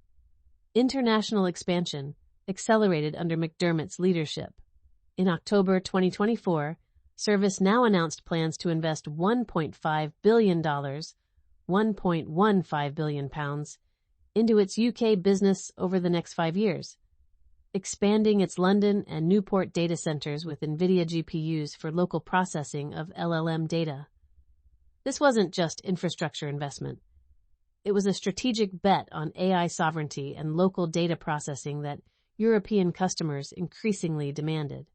Speaker 1: International expansion accelerated under McDermott's leadership. In October 2024, ServiceNow announced plans to invest $1.5 billion, £1.15 billion, into its UK business over the next 5 years, expanding its London and Newport data centers with NVIDIA GPUs for local processing of LLM data. This wasn't just infrastructure investment. It was a strategic bet on AI sovereignty and local data processing that European customers increasingly demanded.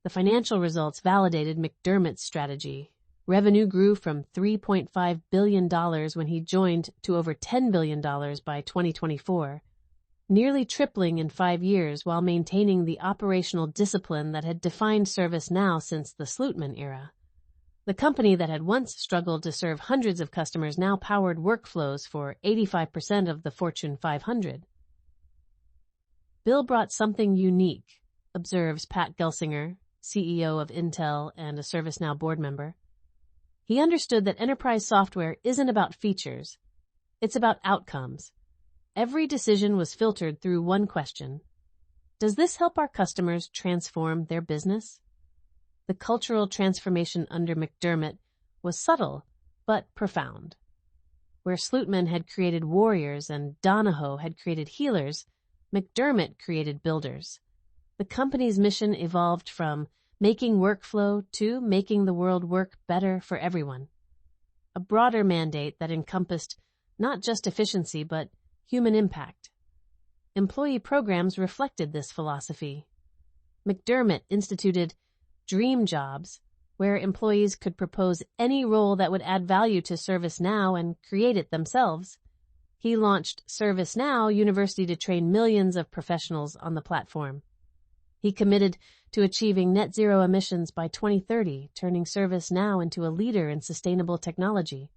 Speaker 1: The financial results validated McDermott's strategy. Revenue grew from $3.5 billion when he joined to over $10 billion by 2024, nearly tripling in 5 years while maintaining the operational discipline that had defined ServiceNow since the Slootman era. The company that had once struggled to serve hundreds of customers now powered workflows for 85% of the Fortune 500. Bill brought something unique, observes Pat Gelsinger, CEO of Intel and a ServiceNow board member. He understood that enterprise software isn't about features. It's about outcomes. Every decision was filtered through one question. Does this help our customers transform their business? The cultural transformation under McDermott was subtle, but profound. Where Slootman had created warriors and Donahoe had created healers, McDermott created builders. The company's mission evolved from making workflow to making the world work better for everyone. A broader mandate that encompassed not just efficiency, but human impact. Employee programs reflected this philosophy. McDermott instituted dream jobs, where employees could propose any role that would add value to ServiceNow and create it themselves. He launched ServiceNow University to train millions of professionals on the platform. He committed to achieving net zero emissions by 2030, turning ServiceNow into a leader in sustainable technology.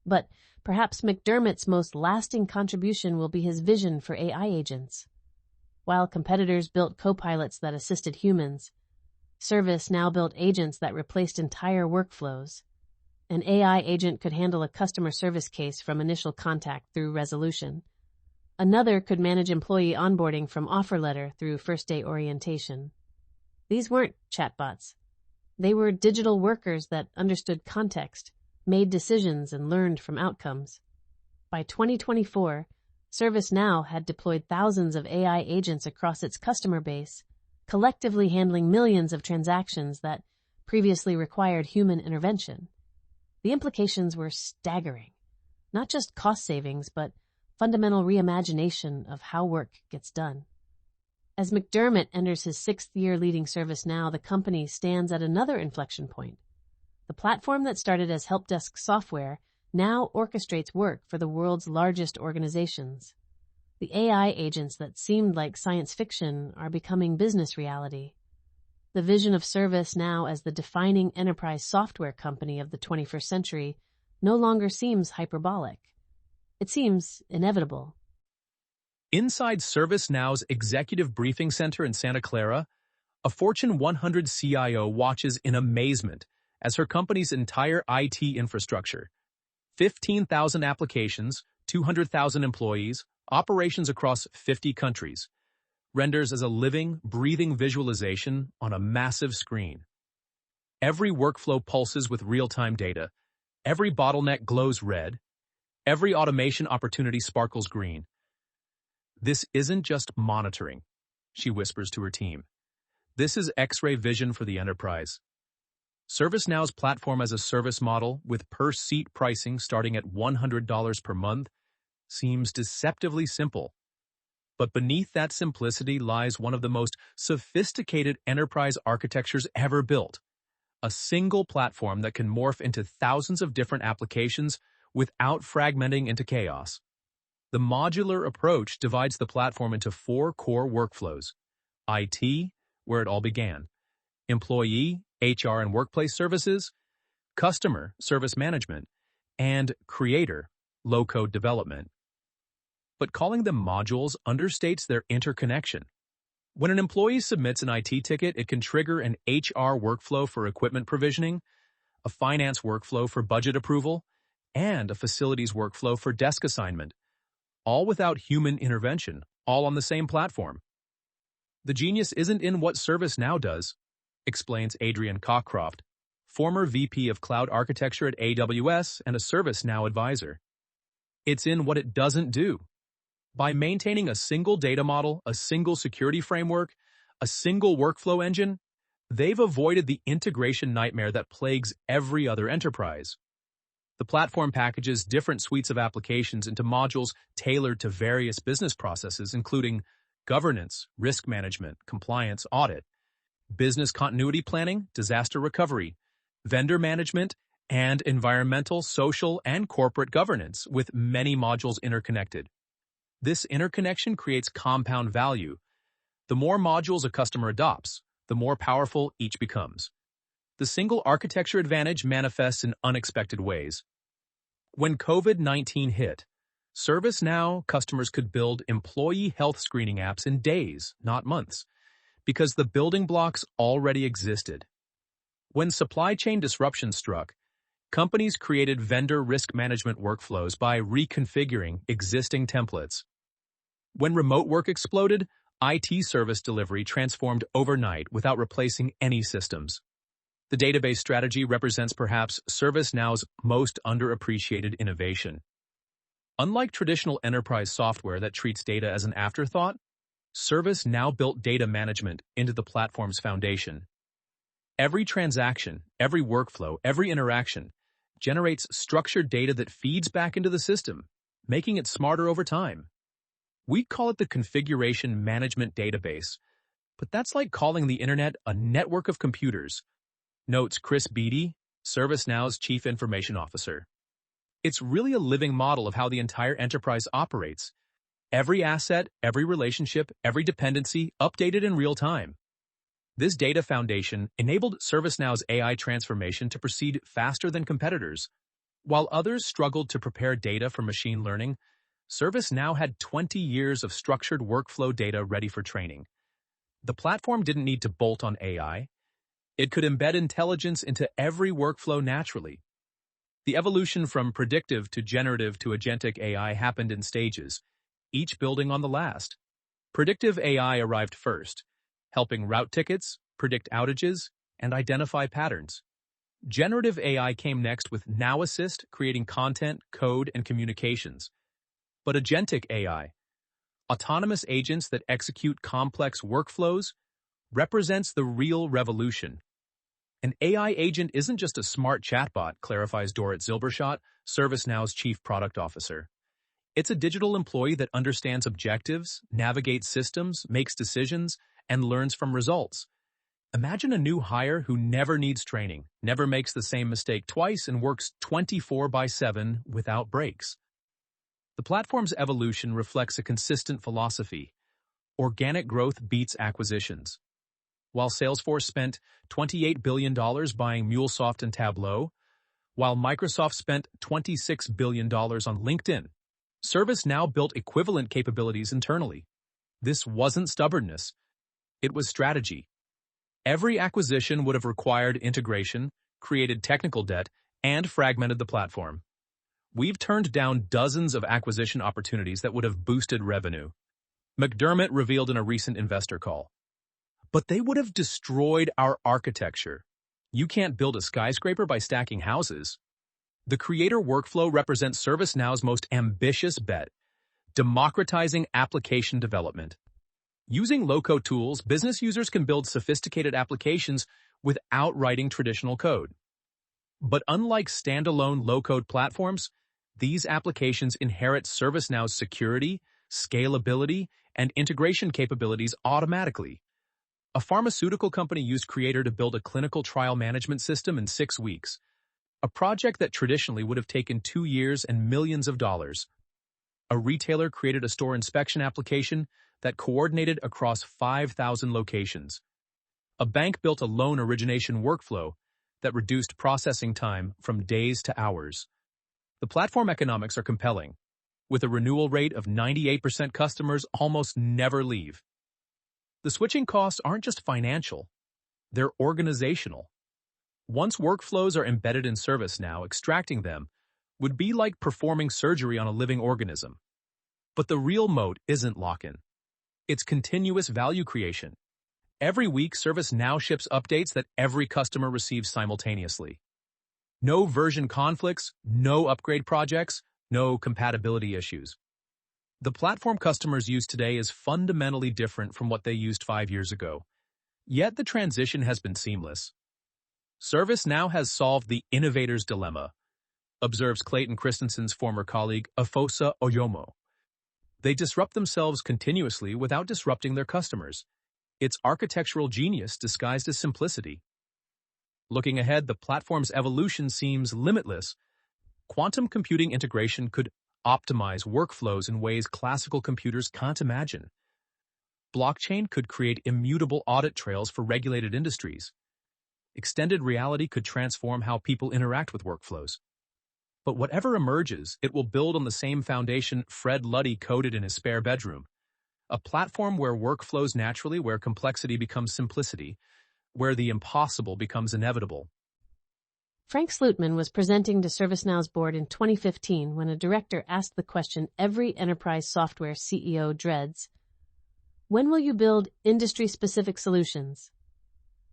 Speaker 1: But perhaps McDermott's most lasting contribution will be his vision for AI agents. While competitors built copilots that assisted humans, ServiceNow built agents that replaced entire workflows. An AI agent could handle a customer service case from initial contact through resolution. Another could manage employee onboarding from offer letter through first-day orientation. These weren't chatbots. They were digital workers that understood context, made decisions, and learned from outcomes. By 2024, ServiceNow had deployed thousands of AI agents across its customer base, collectively handling millions of transactions that previously required human intervention. The implications were staggering. Not just cost savings, but fundamental reimagination of how work gets done. As McDermott enters his 6th year leading ServiceNow, the company stands at another inflection point. The platform that started as help desk software now orchestrates work for the world's largest organizations. The AI agents that seemed like science fiction are becoming business reality. The vision of ServiceNow as the defining enterprise software company of the 21st century no longer seems hyperbolic. It seems inevitable.
Speaker 2: Inside ServiceNow's Executive Briefing Center in Santa Clara, a Fortune 100 CIO watches in amazement as her company's entire IT infrastructure, 15,000 applications, 200,000 employees, operations across 50 countries, renders as a living, breathing visualization on a massive screen. Every workflow pulses with real-time data. Every bottleneck glows red. Every automation opportunity sparkles green. This isn't just monitoring, she whispers to her team. This is X-ray vision for the enterprise. ServiceNow's platform as a service model with per-seat pricing starting at $100 per month seems deceptively simple. But beneath that simplicity lies one of the most sophisticated enterprise architectures ever built. A single platform that can morph into thousands of different applications without fragmenting into chaos. The modular approach divides the platform into 4 core workflows: IT, where it all began, employee, HR and workplace services, customer, service management, and creator, low-code development. But calling them modules understates their interconnection. When an employee submits an IT ticket, it can trigger an HR workflow for equipment provisioning, a finance workflow for budget approval, and a facilities workflow for desk assignment, all without human intervention, all on the same platform. The genius isn't in what ServiceNow does, explains Adrian Cockcroft, former VP of Cloud Architecture at AWS and a ServiceNow advisor. It's in what it doesn't do. By maintaining a single data model, a single security framework, a single workflow engine, they've avoided the integration nightmare that plagues every other enterprise. The platform packages different suites of applications into modules tailored to various business processes, including governance, risk management, compliance, audit, business continuity planning, disaster recovery, vendor management, and environmental, social, and corporate governance, with many modules interconnected. This interconnection creates compound value. The more modules a customer adopts, the more powerful each becomes. The single architecture advantage manifests in unexpected ways. When COVID-19 hit, ServiceNow customers could build employee health screening apps in days, not months, because the building blocks already existed. When supply chain disruption struck, companies created vendor risk management workflows by reconfiguring existing templates. When remote work exploded, IT service delivery transformed overnight without replacing any systems. The database strategy represents perhaps ServiceNow's most underappreciated innovation. Unlike traditional enterprise software that treats data as an afterthought, ServiceNow built data management into the platform's foundation. Every transaction, every workflow, every interaction generates structured data that feeds back into the system, making it smarter over time. We call it the configuration management database, but that's like calling the internet a network of computers, notes Chris Beatty, ServiceNow's Chief Information Officer. It's really a living model of how the entire enterprise operates. Every asset, every relationship, every dependency, updated in real time. This data foundation enabled ServiceNow's AI transformation to proceed faster than competitors. While others struggled to prepare data for machine learning, ServiceNow had 20 years of structured workflow data ready for training. The platform didn't need to bolt on AI. It could embed intelligence into every workflow naturally. The evolution from predictive to generative to agentic AI happened in stages, each building on the last. Predictive AI arrived first, helping route tickets, predict outages, and identify patterns. Generative AI came next with Now Assist, creating content, code, and communications. But agentic AI, autonomous agents that execute complex workflows, represents the real revolution. An AI agent isn't just a smart chatbot, clarifies Dorit Zilbershot, ServiceNow's Chief Product Officer. It's a digital employee that understands objectives, navigates systems, makes decisions, and learns from results. Imagine a new hire who never needs training, never makes the same mistake twice, and works 24/7 without breaks. The platform's evolution reflects a consistent philosophy. Organic growth beats acquisitions. While Salesforce spent $28 billion buying MuleSoft and Tableau, while Microsoft spent $26 billion on LinkedIn, ServiceNow built equivalent capabilities internally. This wasn't stubbornness. It was strategy. Every acquisition would have required integration, created technical debt, and fragmented the platform. We've turned down dozens of acquisition opportunities that would have boosted revenue. McDermott revealed in a recent investor call. But they would have destroyed our architecture. You can't build a skyscraper by stacking houses. The creator workflow represents ServiceNow's most ambitious bet, democratizing application development. Using low-code tools, business users can build sophisticated applications without writing traditional code. But unlike standalone low-code platforms, these applications inherit ServiceNow's security, scalability, and integration capabilities automatically. A pharmaceutical company used Creator to build a clinical trial management system in 6 weeks, a project that traditionally would have taken 2 years and millions of dollars. A retailer created a store inspection application that coordinated across 5,000 locations. A bank built a loan origination workflow that reduced processing time from days to hours. The platform economics are compelling, with a renewal rate of 98%. Customers almost never leave. The switching costs aren't just financial, they're organizational. Once workflows are embedded in ServiceNow, extracting them would be like performing surgery on a living organism. But the real moat isn't lock-in. It's continuous value creation. Every week, ServiceNow ships updates that every customer receives simultaneously. No version conflicts, no upgrade projects, no compatibility issues. The platform customers use today is fundamentally different from what they used 5 years ago. Yet the transition has been seamless. ServiceNow has solved the innovator's dilemma, observes Clayton Christensen's former colleague, Afosa Oyomo. They disrupt themselves continuously without disrupting their customers. It's architectural genius disguised as simplicity. Looking ahead, the platform's evolution seems limitless. Quantum computing integration could optimize workflows in ways classical computers can't imagine. Blockchain could create immutable audit trails for regulated industries. Extended reality could transform how people interact with workflows. But whatever emerges, it will build on the same foundation Fred Luddy coded in his spare bedroom. A platform where work flows naturally, where complexity becomes simplicity, where the impossible becomes inevitable.
Speaker 1: Frank Slootman was presenting to ServiceNow's board in 2015 when a director asked the question every enterprise software CEO dreads: when will you build industry-specific solutions?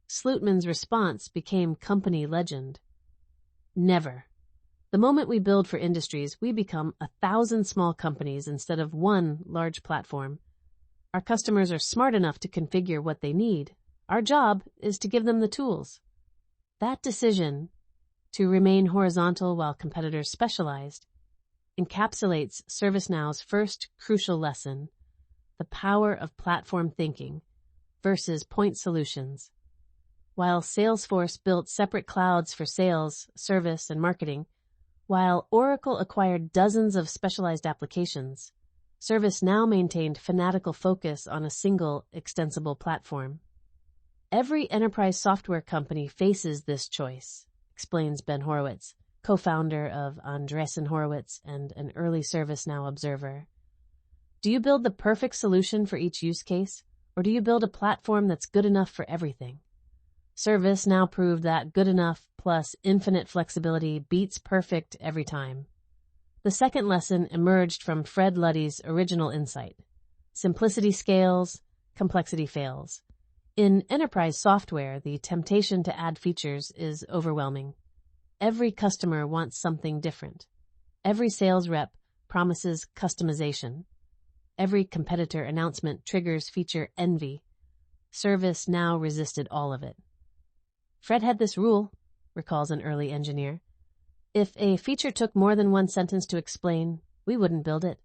Speaker 1: Slootman's response became company legend. Never. The moment we build for industries, we become 1,000 small companies instead of one large platform. Our customers are smart enough to configure what they need. Our job is to give them the tools. That decision, to remain horizontal while competitors specialized, encapsulates ServiceNow's first crucial lesson: the power of platform thinking versus point solutions. While Salesforce built separate clouds for sales, service, and marketing, while Oracle acquired dozens of specialized applications, ServiceNow maintained fanatical focus on a single, extensible platform. Every enterprise software company faces this choice, explains Ben Horowitz, co-founder of Andreessen Horowitz and an early ServiceNow observer. Do you build the perfect solution for each use case, or do you build a platform that's good enough for everything? ServiceNow proved that good enough plus infinite flexibility beats perfect every time. The second lesson emerged from Fred Luddy's original insight: simplicity scales, complexity fails. In enterprise software, the temptation to add features is overwhelming. Every customer wants something different. Every sales rep promises customization. Every competitor announcement triggers feature envy. ServiceNow resisted all of it. Fred had this rule, recalls an early engineer: if a feature took more than one sentence to explain, we wouldn't build it.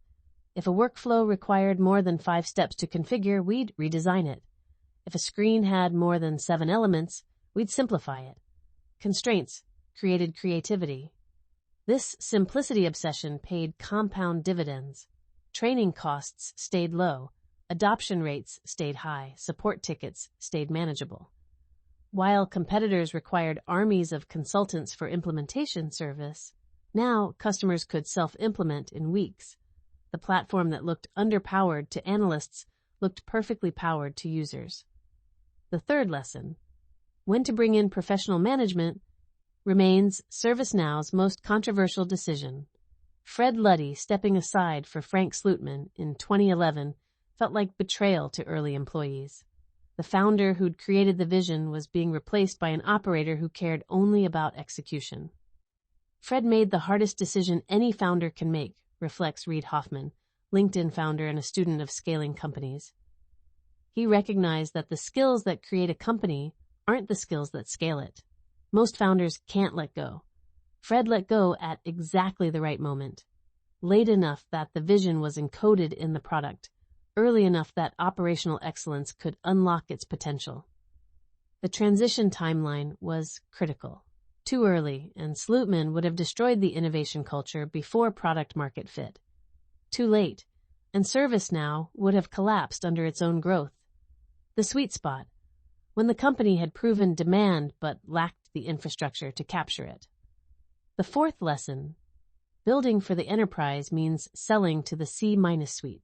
Speaker 1: If a workflow required more than 5 steps to configure, we'd redesign it. If a screen had more than 7 elements, we'd simplify it. Constraints created creativity. This simplicity obsession paid compound dividends. Training costs stayed low, adoption rates stayed high, support tickets stayed manageable. While competitors required armies of consultants for implementation service, now customers could self-implement in weeks. The platform that looked underpowered to analysts looked perfectly powered to users. The third lesson, when to bring in professional management, remains ServiceNow's most controversial decision. Fred Luddy stepping aside for Frank Slootman in 2011 felt like betrayal to early employees. The founder who'd created the vision was being replaced by an operator who cared only about execution. Fred made the hardest decision any founder can make, reflects Reid Hoffman, LinkedIn founder and a student of scaling companies. He recognized that the skills that create a company aren't the skills that scale it. Most founders can't let go. Fred let go at exactly the right moment, late enough that the vision was encoded in the product, early enough that operational excellence could unlock its potential. The transition timeline was critical. Too early, and Slootman would have destroyed the innovation culture before product market fit. Too late, and ServiceNow would have collapsed under its own growth. The sweet spot, when the company had proven demand but lacked the infrastructure to capture it. The fourth lesson, building for the enterprise means selling to the C-suite.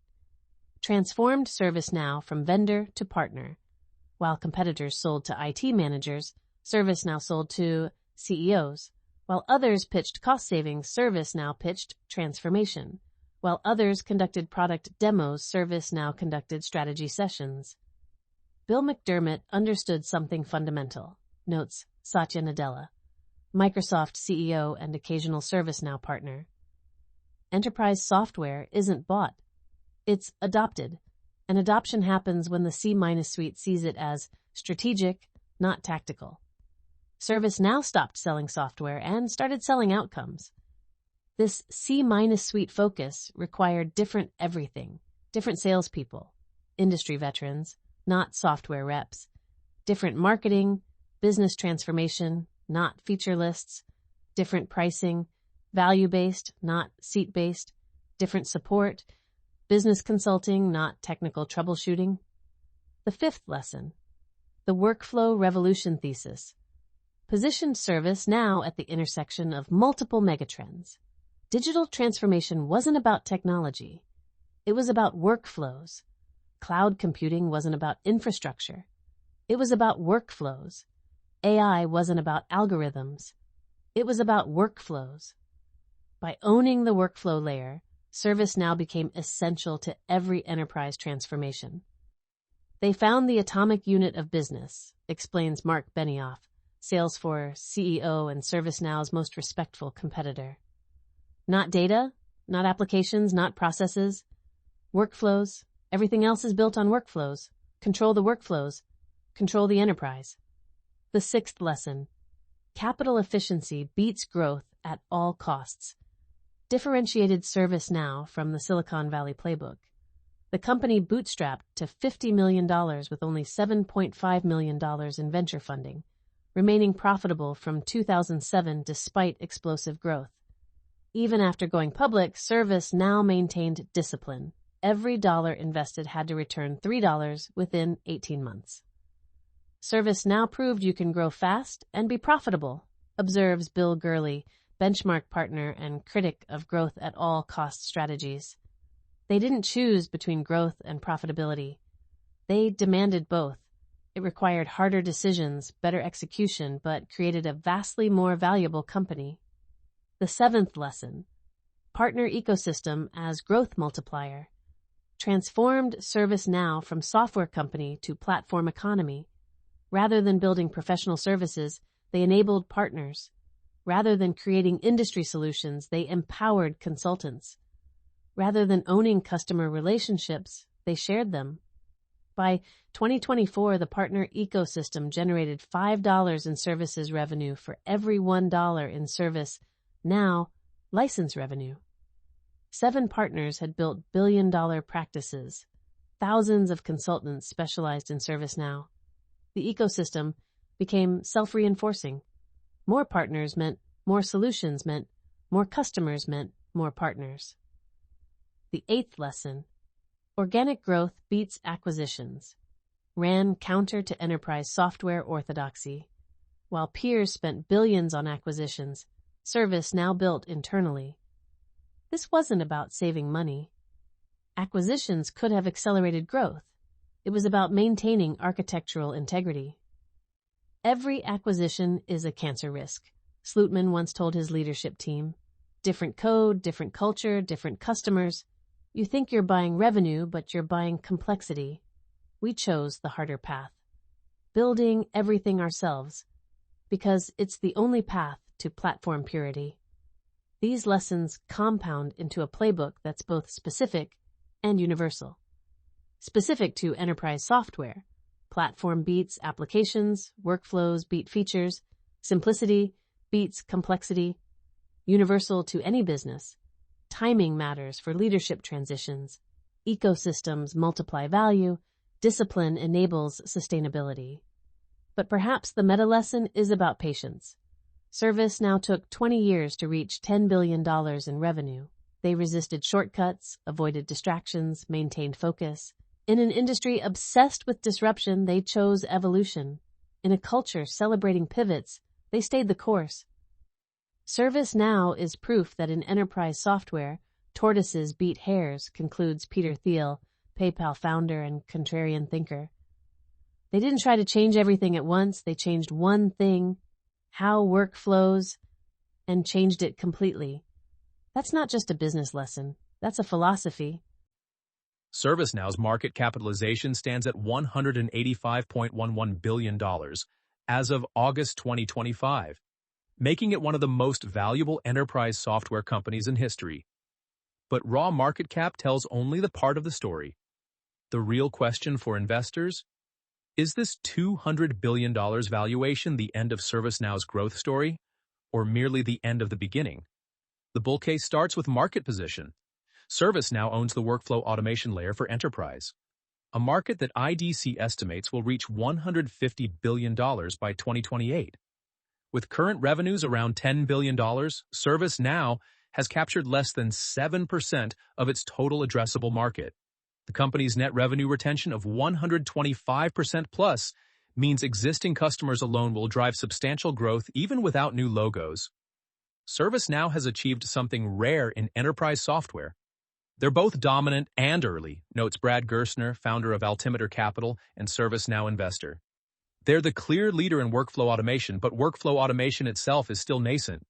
Speaker 1: Transformed ServiceNow from vendor to partner. While competitors sold to IT managers, ServiceNow sold to CEOs. While others pitched cost savings, ServiceNow pitched transformation. While others conducted product demos, ServiceNow conducted strategy sessions. Bill McDermott understood something fundamental, notes Satya Nadella, Microsoft CEO and occasional ServiceNow partner. Enterprise software isn't bought. It's adopted, and adoption happens when the C-suite sees it as strategic, not tactical. ServiceNow stopped selling software and started selling outcomes. This C-suite focus required different everything, different salespeople, industry veterans, not software reps, different marketing, business transformation, not feature lists, different pricing, value-based, not seat-based, different support, business consulting, not technical troubleshooting. The fifth lesson, the workflow revolution thesis, positioned ServiceNow at the intersection of multiple megatrends. Digital transformation wasn't about technology. It was about workflows. Cloud computing wasn't about infrastructure. It was about workflows. AI wasn't about algorithms. It was about workflows. By owning the workflow layer, ServiceNow became essential to every enterprise transformation. They found the atomic unit of business, explains Mark Benioff, Salesforce CEO and ServiceNow's most respectful competitor. Not data, not applications, not processes. Workflows. Everything else is built on workflows. Control the workflows. Control the enterprise. The sixth lesson, capital efficiency beats growth at all costs. Differentiated ServiceNow from the Silicon Valley playbook. The company bootstrapped to $50 million with only $7.5 million in venture funding, remaining profitable from 2007 despite explosive growth. Even after going public, ServiceNow maintained discipline. Every dollar invested had to return $3 within 18 months. ServiceNow proved you can grow fast and be profitable, observes Bill Gurley, benchmark partner and critic of growth at all cost strategies. They didn't choose between growth and profitability. They demanded both. It required harder decisions, better execution, but created a vastly more valuable company. The seventh lesson, partner ecosystem as growth multiplier. Transformed ServiceNow from software company to platform economy. Rather than building professional services, they enabled partners. Rather than creating industry solutions, they empowered consultants. Rather than owning customer relationships, they shared them. By 2024, the partner ecosystem generated $5 in services revenue for every $1 in ServiceNow license revenue. 7 partners had built billion-dollar practices. Thousands of consultants specialized in ServiceNow. The ecosystem became self-reinforcing. More partners meant more solutions meant more customers meant more partners. The eighth lesson, organic growth beats acquisitions. Ran counter to enterprise software orthodoxy. While peers spent billions on acquisitions, ServiceNow built internally. This wasn't about saving money. Acquisitions could have accelerated growth. It was about maintaining architectural integrity. Every acquisition is a cancer risk, Slootman once told his leadership team. Different code, different culture, different customers. You think you're buying revenue, but you're buying complexity. We chose the harder path. Building everything ourselves, because it's the only path to platform purity. These lessons compound into a playbook that's both specific and universal. Specific to enterprise software. Platform beats applications, workflows beat features, simplicity beats complexity. Universal to any business. Timing matters for leadership transitions. Ecosystems multiply value. Discipline enables sustainability. But perhaps the meta lesson is about patience. ServiceNow took 20 years to reach $10 billion in revenue. They resisted shortcuts, avoided distractions, maintained focus. In an industry obsessed with disruption, they chose evolution. In a culture celebrating pivots, they stayed the course. ServiceNow is proof that in enterprise software, tortoises beat hares, concludes Peter Thiel, PayPal founder and contrarian thinker. They didn't try to change everything at once. They changed one thing, how work flows, and changed it completely. That's not just a business lesson. That's a philosophy.
Speaker 2: ServiceNow's market capitalization stands at $185.11 billion as of August 2025, making it one of the most valuable enterprise software companies in history. But raw market cap tells only the part of the story. The real question for investors: is this $200 billion valuation the end of ServiceNow's growth story, or merely the end of the beginning? The bull case starts with market position. ServiceNow owns the workflow automation layer for enterprise, a market that IDC estimates will reach $150 billion by 2028. With current revenues around $10 billion, ServiceNow has captured less than 7% of its total addressable market. The company's net revenue retention of 125% plus means existing customers alone will drive substantial growth even without new logos. ServiceNow has achieved something rare in enterprise software. They're both dominant and early, notes Brad Gerstner, founder of Altimeter Capital and ServiceNow investor. They're the clear leader in workflow automation, but workflow automation itself is still nascent.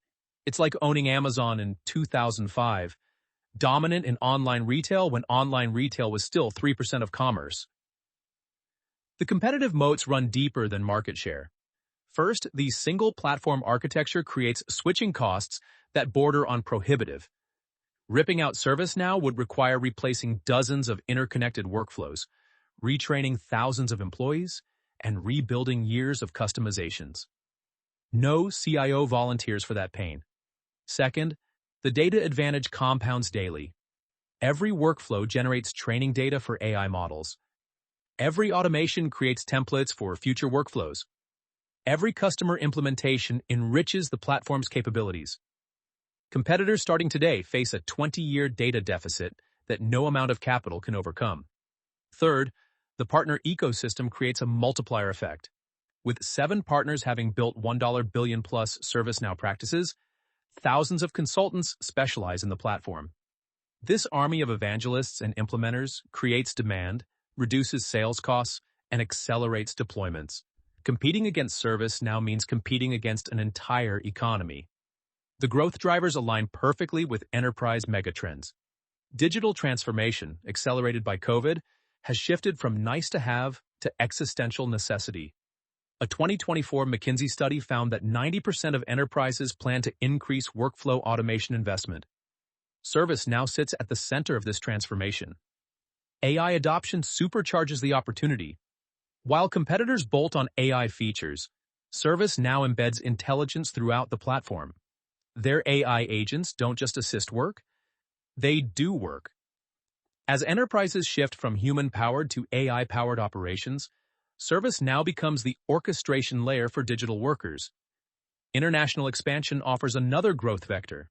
Speaker 2: It's like owning Amazon in 2005, dominant in online retail when online retail was still 3% of commerce. The competitive moats run deeper than market share. First, the single platform architecture creates switching costs that border on prohibitive. Ripping out ServiceNow would require replacing dozens of interconnected workflows, retraining thousands of employees, and rebuilding years of customizations. No CIO volunteers for that pain. Second, the data advantage compounds daily. Every workflow generates training data for AI models. Every automation creates templates for future workflows. Every customer implementation enriches the platform's capabilities. Competitors starting today face a 20-year data deficit that no amount of capital can overcome. Third, the partner ecosystem creates a multiplier effect. With 7 partners having built $1 billion plus ServiceNow practices, thousands of consultants specialize in the platform. This army of evangelists and implementers creates demand, reduces sales costs, and accelerates deployments. Competing against ServiceNow means competing against an entire economy. The growth drivers align perfectly with enterprise megatrends. Digital transformation, accelerated by COVID, has shifted from nice-to-have to existential necessity. A 2024 McKinsey study found that 90% of enterprises plan to increase workflow automation investment. ServiceNow sits at the center of this transformation. AI adoption supercharges the opportunity. While competitors bolt on AI features, ServiceNow embeds intelligence throughout the platform. Their AI agents don't just assist work, they do work. As enterprises shift from human-powered to AI-powered operations, ServiceNow becomes the orchestration layer for digital workers. International expansion offers another growth vector.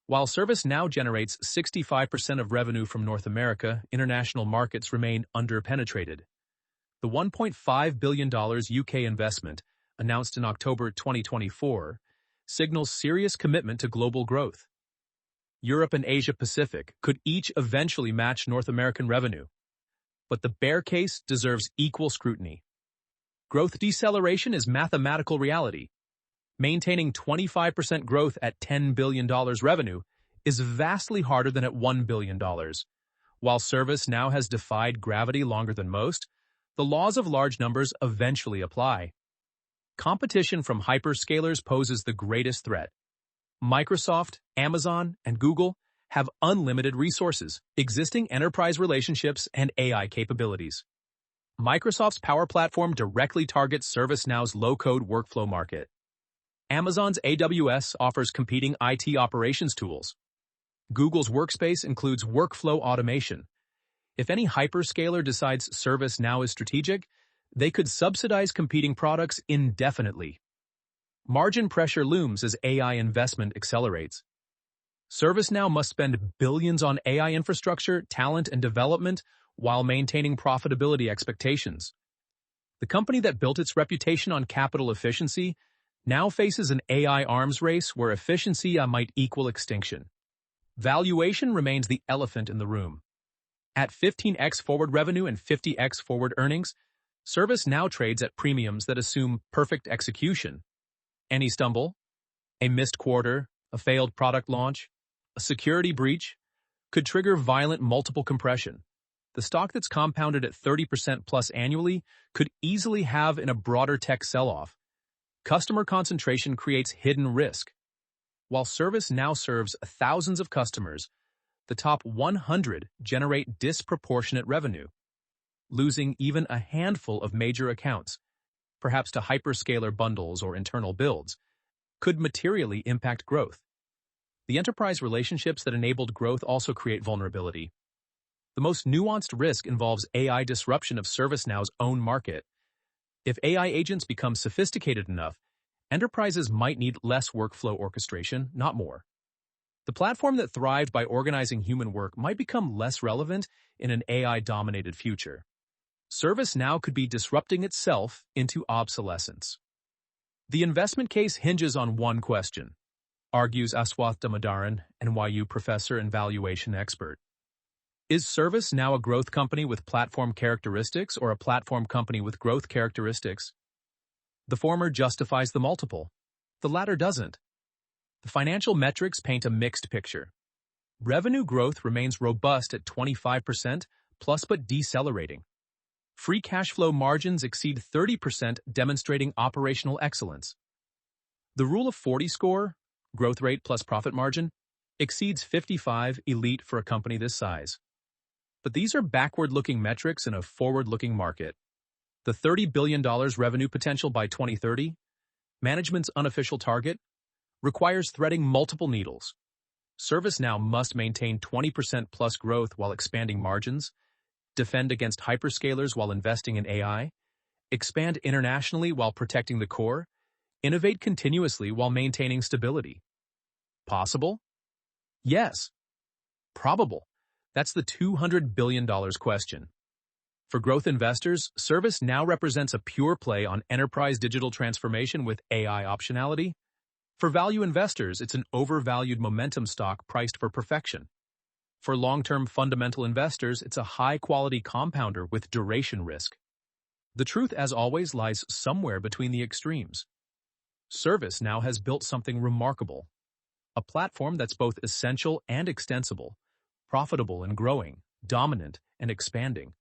Speaker 2: While ServiceNow generates 65% of revenue from North America, international markets remain underpenetrated. The $1.5 billion UK investment, announced in October 2024, signals serious commitment to global growth. Europe and Asia-Pacific could each eventually match North American revenue. But the bear case deserves equal scrutiny. Growth deceleration is mathematical reality. Maintaining 25% growth at $10 billion revenue is vastly harder than at $1 billion. While ServiceNow has defied gravity longer than most, the laws of large numbers eventually apply. Competition from hyperscalers poses the greatest threat. Microsoft, Amazon, and Google have unlimited resources, existing enterprise relationships, and AI capabilities. Microsoft's Power Platform directly targets ServiceNow's low-code workflow market. Amazon's AWS offers competing IT operations tools. Google's Workspace includes workflow automation. If any hyperscaler decides ServiceNow is strategic, they could subsidize competing products indefinitely. Margin pressure looms as AI investment accelerates. ServiceNow must spend billions on AI infrastructure, talent, and development while maintaining profitability expectations. The company that built its reputation on capital efficiency now faces an AI arms race where efficiency might equal extinction. Valuation remains the elephant in the room. At 15x forward revenue and 50x forward earnings, ServiceNow trades at premiums that assume perfect execution. Any stumble, a missed quarter, a failed product launch, a security breach, could trigger violent multiple compression. The stock that's compounded at 30% plus annually could easily have in a broader tech sell-off. Customer concentration creates hidden risk. While ServiceNow serves thousands of customers, the top 100 generate disproportionate revenue. Losing even a handful of major accounts, perhaps to hyperscaler bundles or internal builds, could materially impact growth. The enterprise relationships that enabled growth also create vulnerability. The most nuanced risk involves AI disruption of ServiceNow's own market. If AI agents become sophisticated enough, enterprises might need less workflow orchestration, not more. The platform that thrived by organizing human work might become less relevant in an AI-dominated future. ServiceNow could be disrupting itself into obsolescence. The investment case hinges on one question, argues Aswath Damodaran, NYU professor and valuation expert. Is ServiceNow a growth company with platform characteristics or a platform company with growth characteristics? The former justifies the multiple. The latter doesn't. The financial metrics paint a mixed picture. Revenue growth remains robust at 25% plus but decelerating. Free cash flow margins exceed 30%, demonstrating operational excellence. The Rule of 40 score, growth rate plus profit margin, exceeds 55, elite for a company this size. But these are backward-looking metrics in a forward-looking market. The $30 billion revenue potential by 2030, management's unofficial target, requires threading multiple needles. ServiceNow must maintain 20% plus growth while expanding margins, defend against hyperscalers while investing in AI, expand internationally while protecting the core, innovate continuously while maintaining stability. Possible? Yes. Probable? That's the $200 billion question. For growth investors, ServiceNow represents a pure play on enterprise digital transformation with AI optionality. For value investors, it's an overvalued momentum stock priced for perfection. For long-term fundamental investors, it's a high-quality compounder with duration risk. The truth, as always, lies somewhere between the extremes. ServiceNow has built something remarkable. A platform that's both essential and extensible, profitable and growing, dominant and expanding.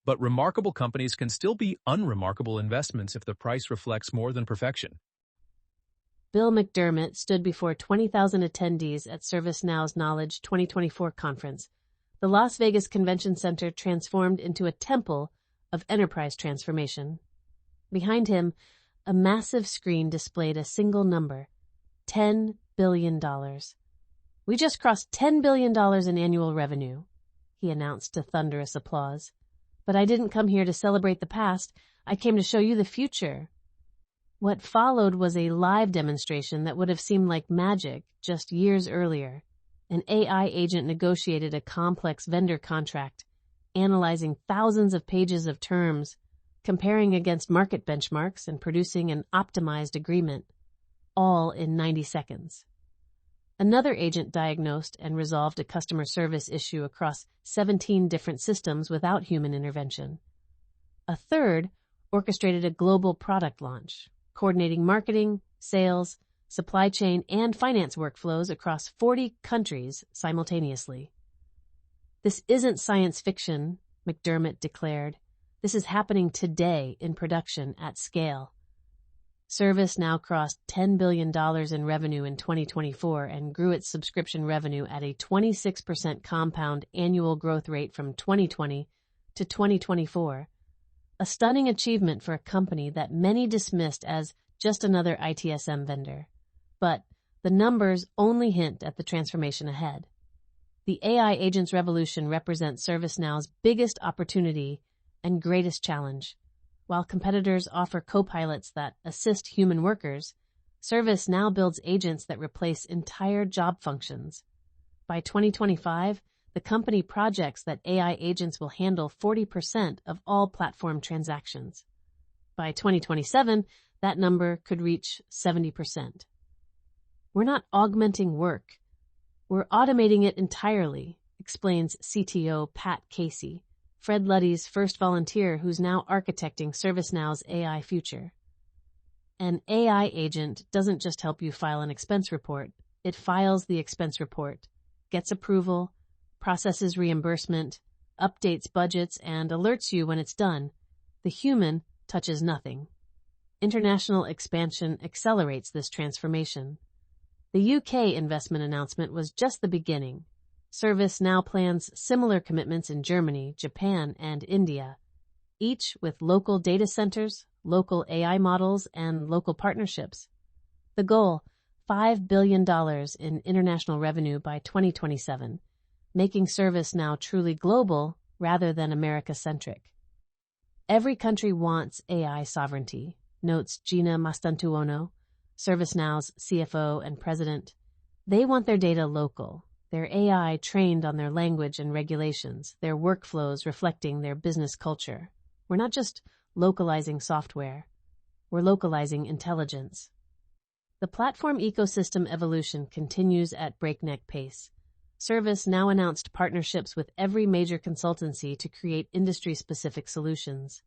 Speaker 2: But remarkable companies can still be unremarkable investments if the price reflects more than perfection.
Speaker 1: Bill McDermott stood before 20,000 attendees at ServiceNow's Knowledge 2024 conference. The Las Vegas Convention Center transformed into a temple of enterprise transformation. Behind him, a massive screen displayed a single number, $10 billion. "We just crossed $10 billion in annual revenue," he announced to thunderous applause. "But I didn't come here to celebrate the past. I came to show you the future." What followed was a live demonstration that would have seemed like magic just years earlier. An AI agent negotiated a complex vendor contract, analyzing thousands of pages of terms, comparing against market benchmarks, and producing an optimized agreement, all in 90 seconds. Another agent diagnosed and resolved a customer service issue across 17 different systems without human intervention. A third orchestrated a global product launch, coordinating marketing, sales, supply chain, and finance workflows across 40 countries simultaneously. "This isn't science fiction," McDermott declared. "This is happening today in production at scale." ServiceNow crossed $10 billion in revenue in 2024 and grew its subscription revenue at a 26% compound annual growth rate from 2020 to 2024. A stunning achievement for a company that many dismissed as just another ITSM vendor. But the numbers only hint at the transformation ahead. The AI agents revolution represents ServiceNow's biggest opportunity and greatest challenge. While competitors offer co-pilots that assist human workers, ServiceNow builds agents that replace entire job functions. By 2025, the company projects that AI agents will handle 40% of all platform transactions. By 2027, that number could reach 70%. We're not augmenting work. We're automating it entirely, explains CTO Pat Casey, Fred Luddy's first volunteer who's now architecting ServiceNow's AI future. An AI agent doesn't just help you file an expense report. It files the expense report, gets approval, processes reimbursement, updates budgets, and alerts you when it's done. The human touches nothing. International expansion accelerates this transformation. The UK investment announcement was just the beginning. ServiceNow plans similar commitments in Germany, Japan, and India, each with local data centers, local AI models, and local partnerships. The goal, $5 billion in international revenue by 2027, making ServiceNow truly global rather than America-centric. Every country wants AI sovereignty, notes Gina Mastantuono, ServiceNow's CFO and president. They want their data local, their AI trained on their language and regulations, their workflows reflecting their business culture. We're not just localizing software, we're localizing intelligence. The platform ecosystem evolution continues at breakneck pace. ServiceNow announced partnerships with every major consultancy to create industry-specific solutions.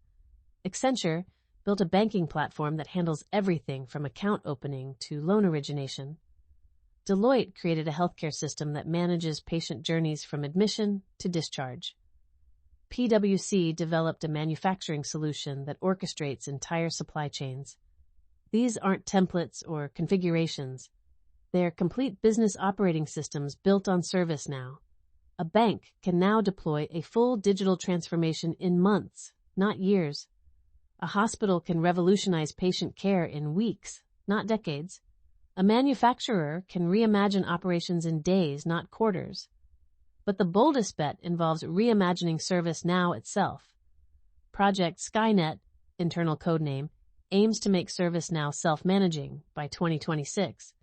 Speaker 1: Accenture built a banking platform that handles everything from account opening to loan origination. Deloitte created a healthcare system that manages patient journeys from admission to discharge. PwC developed a manufacturing solution that orchestrates entire supply chains. These aren't templates or configurations. They're complete business operating systems built on ServiceNow. A bank can now deploy a full digital transformation in months, not years. A hospital can revolutionize patient care in weeks, not decades. A manufacturer can reimagine operations in days, not quarters. But the boldest bet involves reimagining ServiceNow itself. Project Skynet, internal codename, aims to make ServiceNow self-managing by 2026.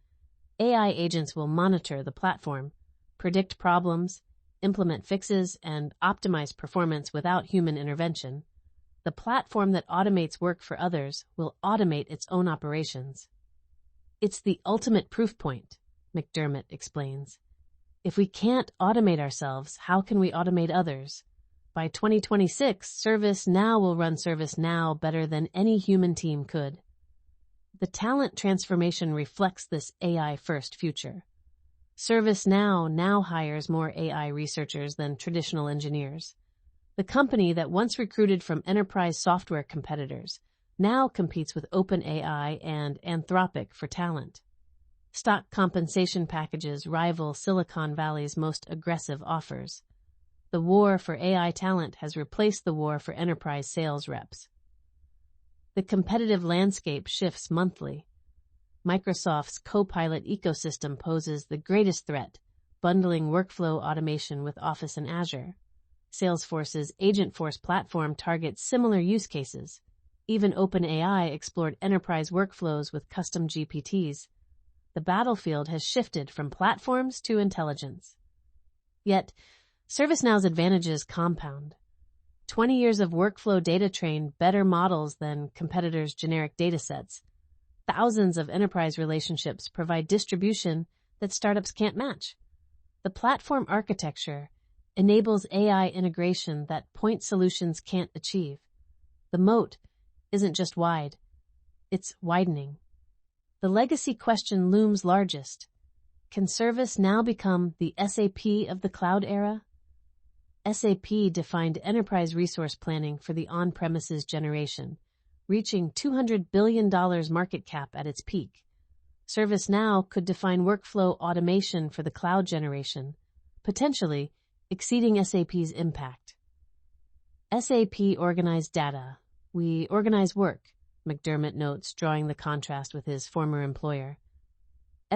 Speaker 1: AI agents will monitor the platform, predict problems, implement fixes, and optimize performance without human intervention. The platform that automates work for others will automate its own operations. It's the ultimate proof point, McDermott explains. If we can't automate ourselves, how can we automate others? By 2026, ServiceNow will run ServiceNow better than any human team could. The talent transformation reflects this AI-first future. ServiceNow now hires more AI researchers than traditional engineers. The company that once recruited from enterprise software competitors now competes with OpenAI and Anthropic for talent. Stock compensation packages rival Silicon Valley's most aggressive offers. The war for AI talent has replaced the war for enterprise sales reps. The competitive landscape shifts monthly. Microsoft's Copilot ecosystem poses the greatest threat, bundling workflow automation with Office and Azure. Salesforce's Agentforce platform targets similar use cases. Even OpenAI explored enterprise workflows with custom GPTs. The battlefield has shifted from platforms to intelligence. Yet, ServiceNow's advantages compound. 20 years of workflow data train better models than competitors' generic datasets. Thousands of enterprise relationships provide distribution that startups can't match. The platform architecture enables AI integration that point solutions can't achieve. The moat isn't just wide, it's widening. The legacy question looms largest. Can ServiceNow become the SAP of the cloud era? SAP defined enterprise resource planning for the on-premises generation, reaching $200 billion market cap at its peak. ServiceNow could define workflow automation for the cloud generation, potentially exceeding SAP's impact. SAP organized data. We organize work, McDermott notes, drawing the contrast with his former employer.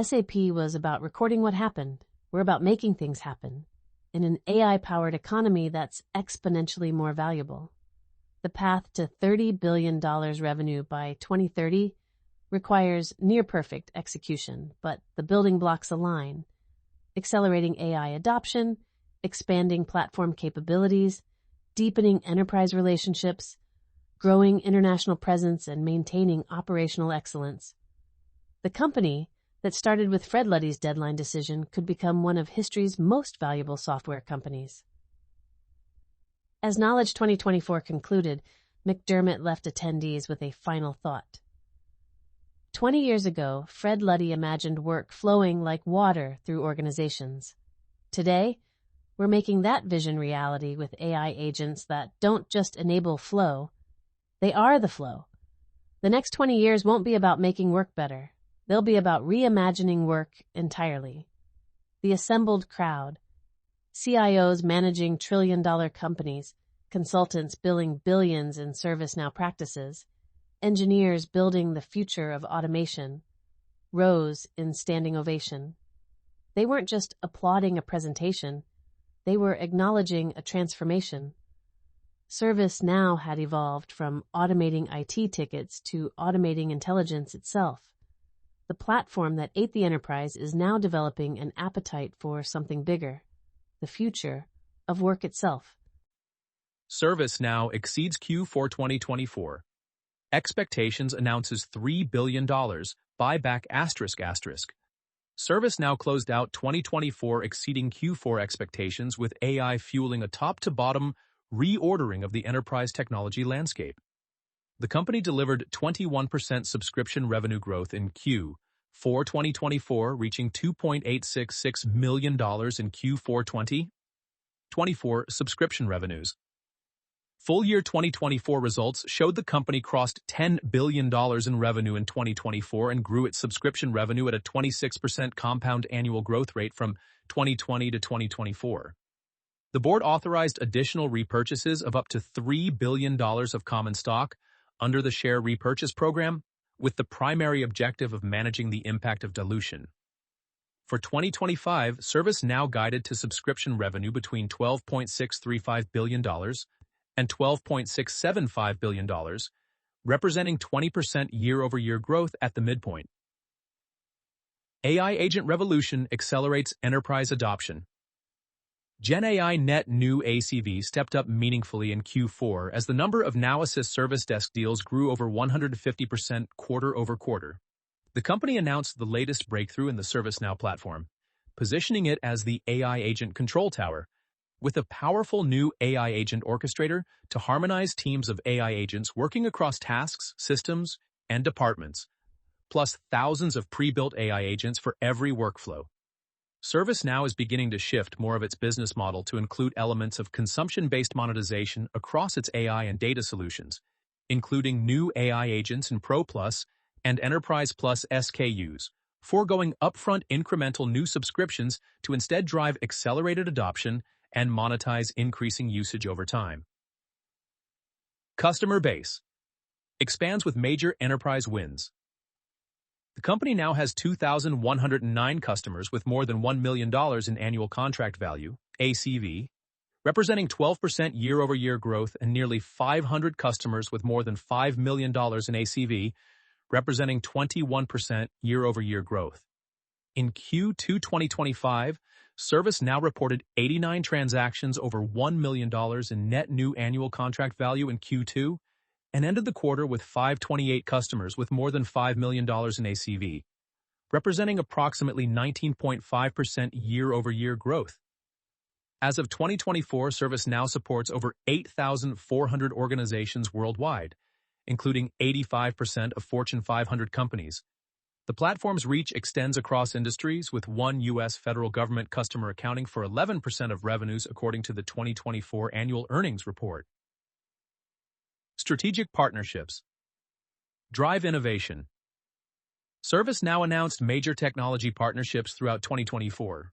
Speaker 1: SAP was about recording what happened. We're about making things happen in an AI-powered economy that's exponentially more valuable. The path to $30 billion revenue by 2030 requires near-perfect execution, but the building blocks align: accelerating AI adoption, expanding platform capabilities, deepening enterprise relationships, growing international presence, and maintaining operational excellence. The company that started with Fred Luddy's deadline decision could become one of history's most valuable software companies. As Knowledge 2024 concluded, McDermott left attendees with a final thought. 20 years ago, Fred Luddy imagined work flowing like water through organizations. Today, we're making that vision reality with AI agents that don't just enable flow, they are the flow. The next 20 years won't be about making work better. They'll be about reimagining work entirely. The assembled crowd, CIOs managing trillion-dollar companies, consultants billing billions in ServiceNow practices, engineers building the future of automation, rose in standing ovation. They weren't just applauding a presentation, they were acknowledging a transformation. ServiceNow had evolved from automating IT tickets to automating intelligence itself. The platform that ate the enterprise is now developing an appetite for something bigger: the future of work itself.
Speaker 2: ServiceNow exceeds Q4 2024. Expectations announces $3 billion, buyback ***. ServiceNow closed out 2024 exceeding Q4 expectations with AI fueling a top-to-bottom reordering of the enterprise technology landscape. The company delivered 21% subscription revenue growth in Q4 2024, reaching $2.866 million in Q4 2024 subscription revenues. Full year 2024 results showed the company crossed $10 billion in revenue in 2024 and grew its subscription revenue at a 26% compound annual growth rate from 2020 to 2024. The board authorized additional repurchases of up to $3 billion of common stock under the share repurchase program, with the primary objective of managing the impact of dilution. For 2025, ServiceNow guided to subscription revenue between $12.635 billion and $12.675 billion, representing 20% year-over-year growth at the midpoint. AI Agent Revolution accelerates enterprise adoption. GenAI net new ACV stepped up meaningfully in Q4 as the number of Now Assist Service Desk deals grew over 150% quarter-over-quarter. The company announced the latest breakthrough in the ServiceNow platform, positioning it as the AI Agent Control Tower, with a powerful new AI Agent Orchestrator to harmonize teams of AI agents working across tasks, systems, and departments, plus thousands of pre-built AI agents for every workflow. ServiceNow is beginning to shift more of its business model to include elements of consumption-based monetization across its AI and data solutions, including new AI agents in Pro Plus and Enterprise Plus SKUs, foregoing upfront incremental new subscriptions to instead drive accelerated adoption and monetize increasing usage over time. Customer base expands with major enterprise wins. The company now has 2,109 customers with more than $1 million in annual contract value, ACV, representing 12% year-over-year growth, and nearly 500 customers with more than $5 million in ACV, representing 21% year-over-year growth. In Q2 2025, ServiceNow reported 89 transactions over $1 million in net new annual contract value in Q2, and ended the quarter with 528 customers with more than $5 million in ACV, representing approximately 19.5% year-over-year growth. As of 2024, ServiceNow supports over 8,400 organizations worldwide, including 85% of Fortune 500 companies. The platform's reach extends across industries, with one U.S. federal government customer accounting for 11% of revenues according to the 2024 annual earnings report. Strategic partnerships drive innovation. ServiceNow announced major technology partnerships throughout 2024.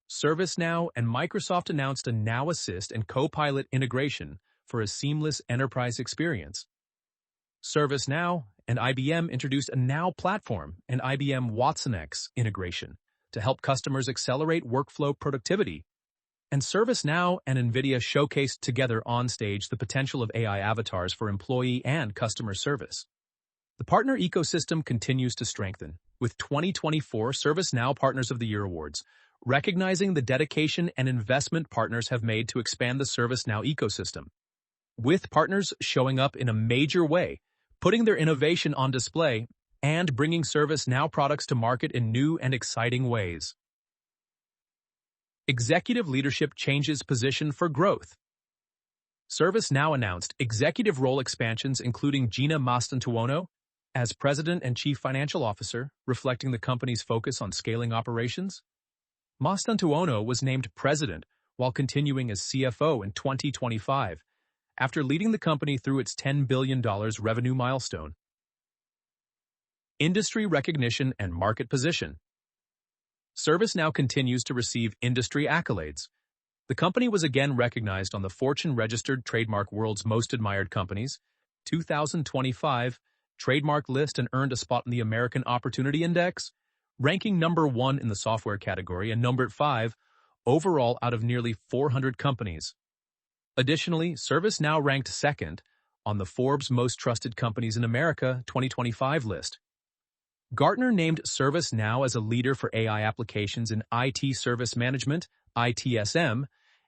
Speaker 2: ServiceNow and Microsoft announced a Now Assist and Copilot integration for a seamless enterprise experience. ServiceNow and IBM introduced a Now Platform and IBM watsonx integration to help customers accelerate workflow productivity. And ServiceNow and NVIDIA showcased together on stage the potential of AI avatars for employee and customer service. The partner ecosystem continues to strengthen, with 2024 ServiceNow Partners of the Year awards, recognizing the dedication and investment partners have made to expand the ServiceNow ecosystem. With partners showing up in a major way, putting their innovation on display, and bringing ServiceNow products to market in new and exciting ways. Executive leadership changes position for growth. ServiceNow announced executive role expansions including Gina Mastantuono as President and Chief Financial Officer, reflecting the company's focus on scaling operations. Mastantuono was named President while continuing as CFO in 2025, after leading the company through its $10 billion revenue milestone. Industry recognition and market position. ServiceNow continues to receive industry accolades. The company was again recognized on the Fortune-registered trademark World's Most Admired Companies 2025 trademark list and earned a spot in the American Opportunity Index, ranking number 1 in the software category and number 5 overall out of nearly 400 companies. Additionally, ServiceNow ranked second on the Forbes Most Trusted Companies in America 2025 list. Gartner named ServiceNow as a leader for AI applications in IT service management, ITSM,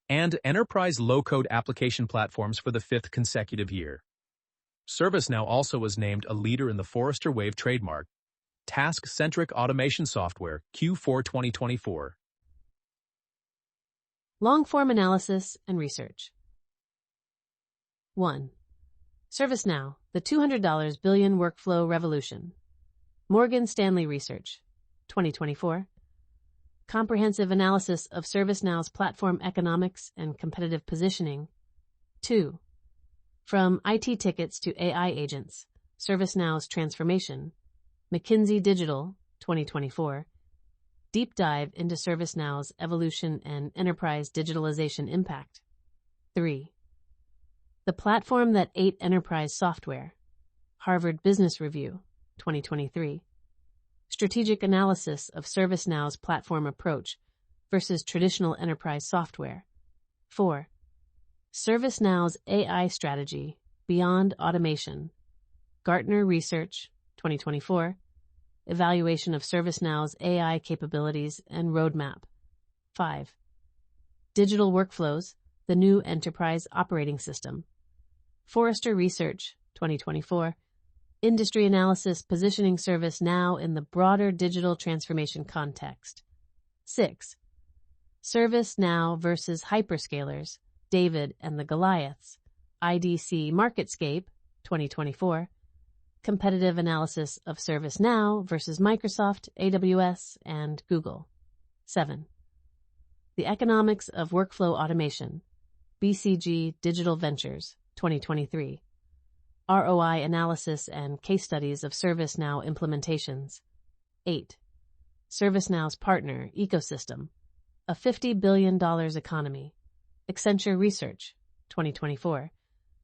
Speaker 2: and enterprise low-code application platforms for the 5th consecutive year. ServiceNow also was named a leader in the Forrester Wave trademark Task-Centric Automation Software Q4 2024.
Speaker 1: Long-form analysis and research. 1. ServiceNow, the $200 billion workflow revolution. Morgan Stanley Research, 2024. Comprehensive analysis of ServiceNow's platform economics and competitive positioning. 2. From IT tickets to AI agents, ServiceNow's transformation. McKinsey Digital, 2024. Deep dive into ServiceNow's evolution and enterprise digitalization impact. 3. The platform that ate enterprise software. Harvard Business Review, 2023. Strategic analysis of ServiceNow's platform approach versus traditional enterprise software. 4. ServiceNow's AI strategy beyond automation. Gartner Research, 2024. Evaluation of ServiceNow's AI capabilities and roadmap. 5. Digital workflows, the new enterprise operating system. Forrester Research, 2024. Industry analysis positioning ServiceNow in the broader digital transformation context. 6. ServiceNow versus hyperscalers, David and the Goliaths, IDC MarketScape, 2024. Competitive analysis of ServiceNow versus Microsoft, AWS, and Google. 7. The economics of workflow automation, BCG Digital Ventures, 2023. ROI analysis and case studies of ServiceNow implementations. 8. ServiceNow's partner ecosystem, a $50 billion economy. Accenture Research, 2024.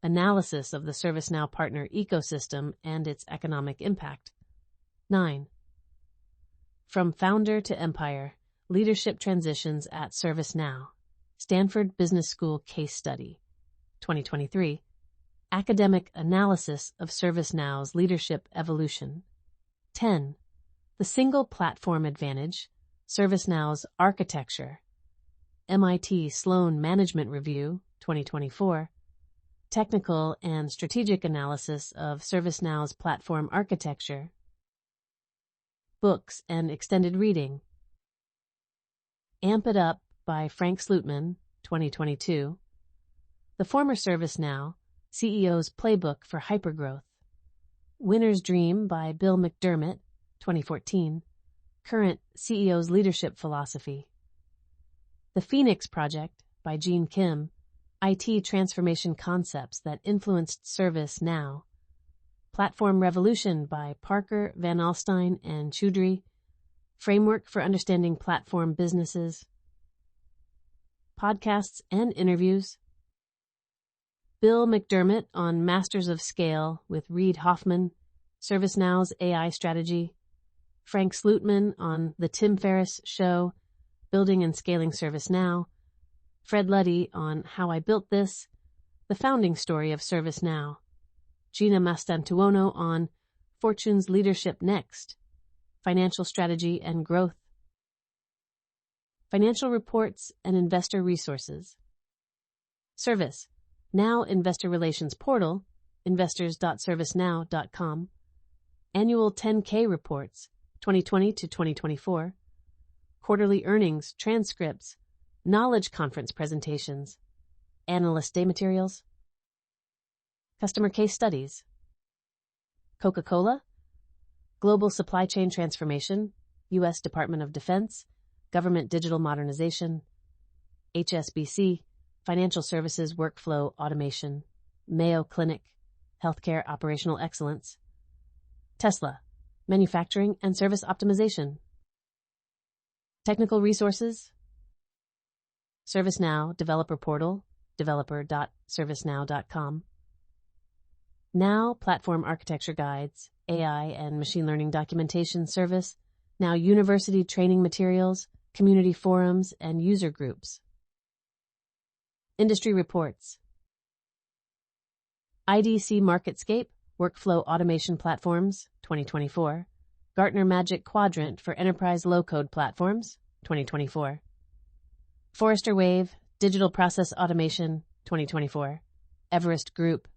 Speaker 1: Analysis of the ServiceNow partner ecosystem and its economic impact. 9. From founder to empire, leadership transitions at ServiceNow. Stanford Business School case study. 2023. Academic analysis of ServiceNow's leadership evolution. 10. The single platform advantage, ServiceNow's architecture. MIT Sloan Management Review, 2024. Technical and strategic analysis of ServiceNow's platform architecture. Books and extended reading. Amp It Up by Frank Slootman, 2022. The Former ServiceNow, CEO's Playbook for Hypergrowth. Winner's Dream by Bill McDermott, 2014. Current CEO's Leadership Philosophy. The Phoenix Project by Gene Kim, IT Transformation Concepts that Influenced ServiceNow. Platform Revolution by Parker, Van Alstyne, and Choudhury. Framework for Understanding Platform Businesses. Podcasts and interviews. Bill McDermott on Masters of Scale with Reid Hoffman, ServiceNow's AI Strategy. Frank Slootman on The Tim Ferriss Show, Building and Scaling ServiceNow. Fred Luddy on How I Built This, The Founding Story of ServiceNow. Gina Mastantuono on Fortune's Leadership Next, Financial Strategy and Growth, Financial Reports and Investor Resources, ServiceNow Investor Relations Portal, investors.servicenow.com, Annual 10K Reports, 2020 to 2024, Quarterly Earnings, Transcripts, Knowledge Conference Presentations, Analyst Day Materials, Customer Case Studies, Coca-Cola, Global Supply Chain Transformation, U.S. Department of Defense, Government Digital Modernization, HSBC, Financial Services Workflow Automation, Mayo Clinic, Healthcare Operational Excellence, Tesla, Manufacturing and Service Optimization, Technical Resources, ServiceNow Developer Portal, developer.servicenow.com, Now Platform Architecture Guides, AI and Machine Learning Documentation Service, Now University Training Materials, Community Forums, and User Groups. Industry Reports, IDC MarketScape, Workflow Automation Platforms, 2024, Gartner Magic Quadrant for Enterprise Low-Code Platforms, 2024, Forrester Wave, Digital Process Automation, 2024, Everest Group,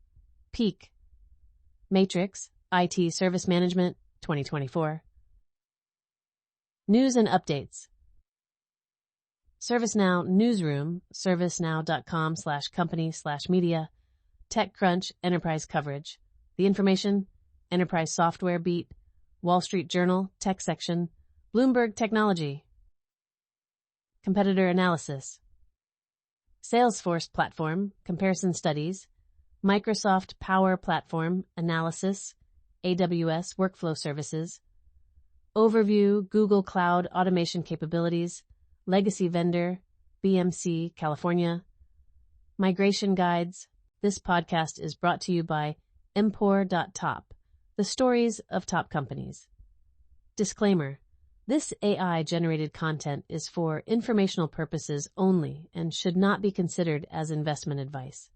Speaker 1: Peak, Matrix, IT Service Management, 2024. News and Updates. ServiceNow Newsroom, servicenow.com/company/media, TechCrunch Enterprise Coverage, The Information, Enterprise Software Beat, Wall Street Journal, Tech Section, Bloomberg Technology. Competitor Analysis. Salesforce Platform, Comparison Studies, Microsoft Power Platform, Analysis, AWS Workflow Services, Overview, Google Cloud Automation Capabilities, Legacy Vendor, BMC, California, Migration Guides. This podcast is brought to you by Empor.top, the stories of top companies. Disclaimer. This AI-generated content is for informational purposes only and should not be considered as investment advice.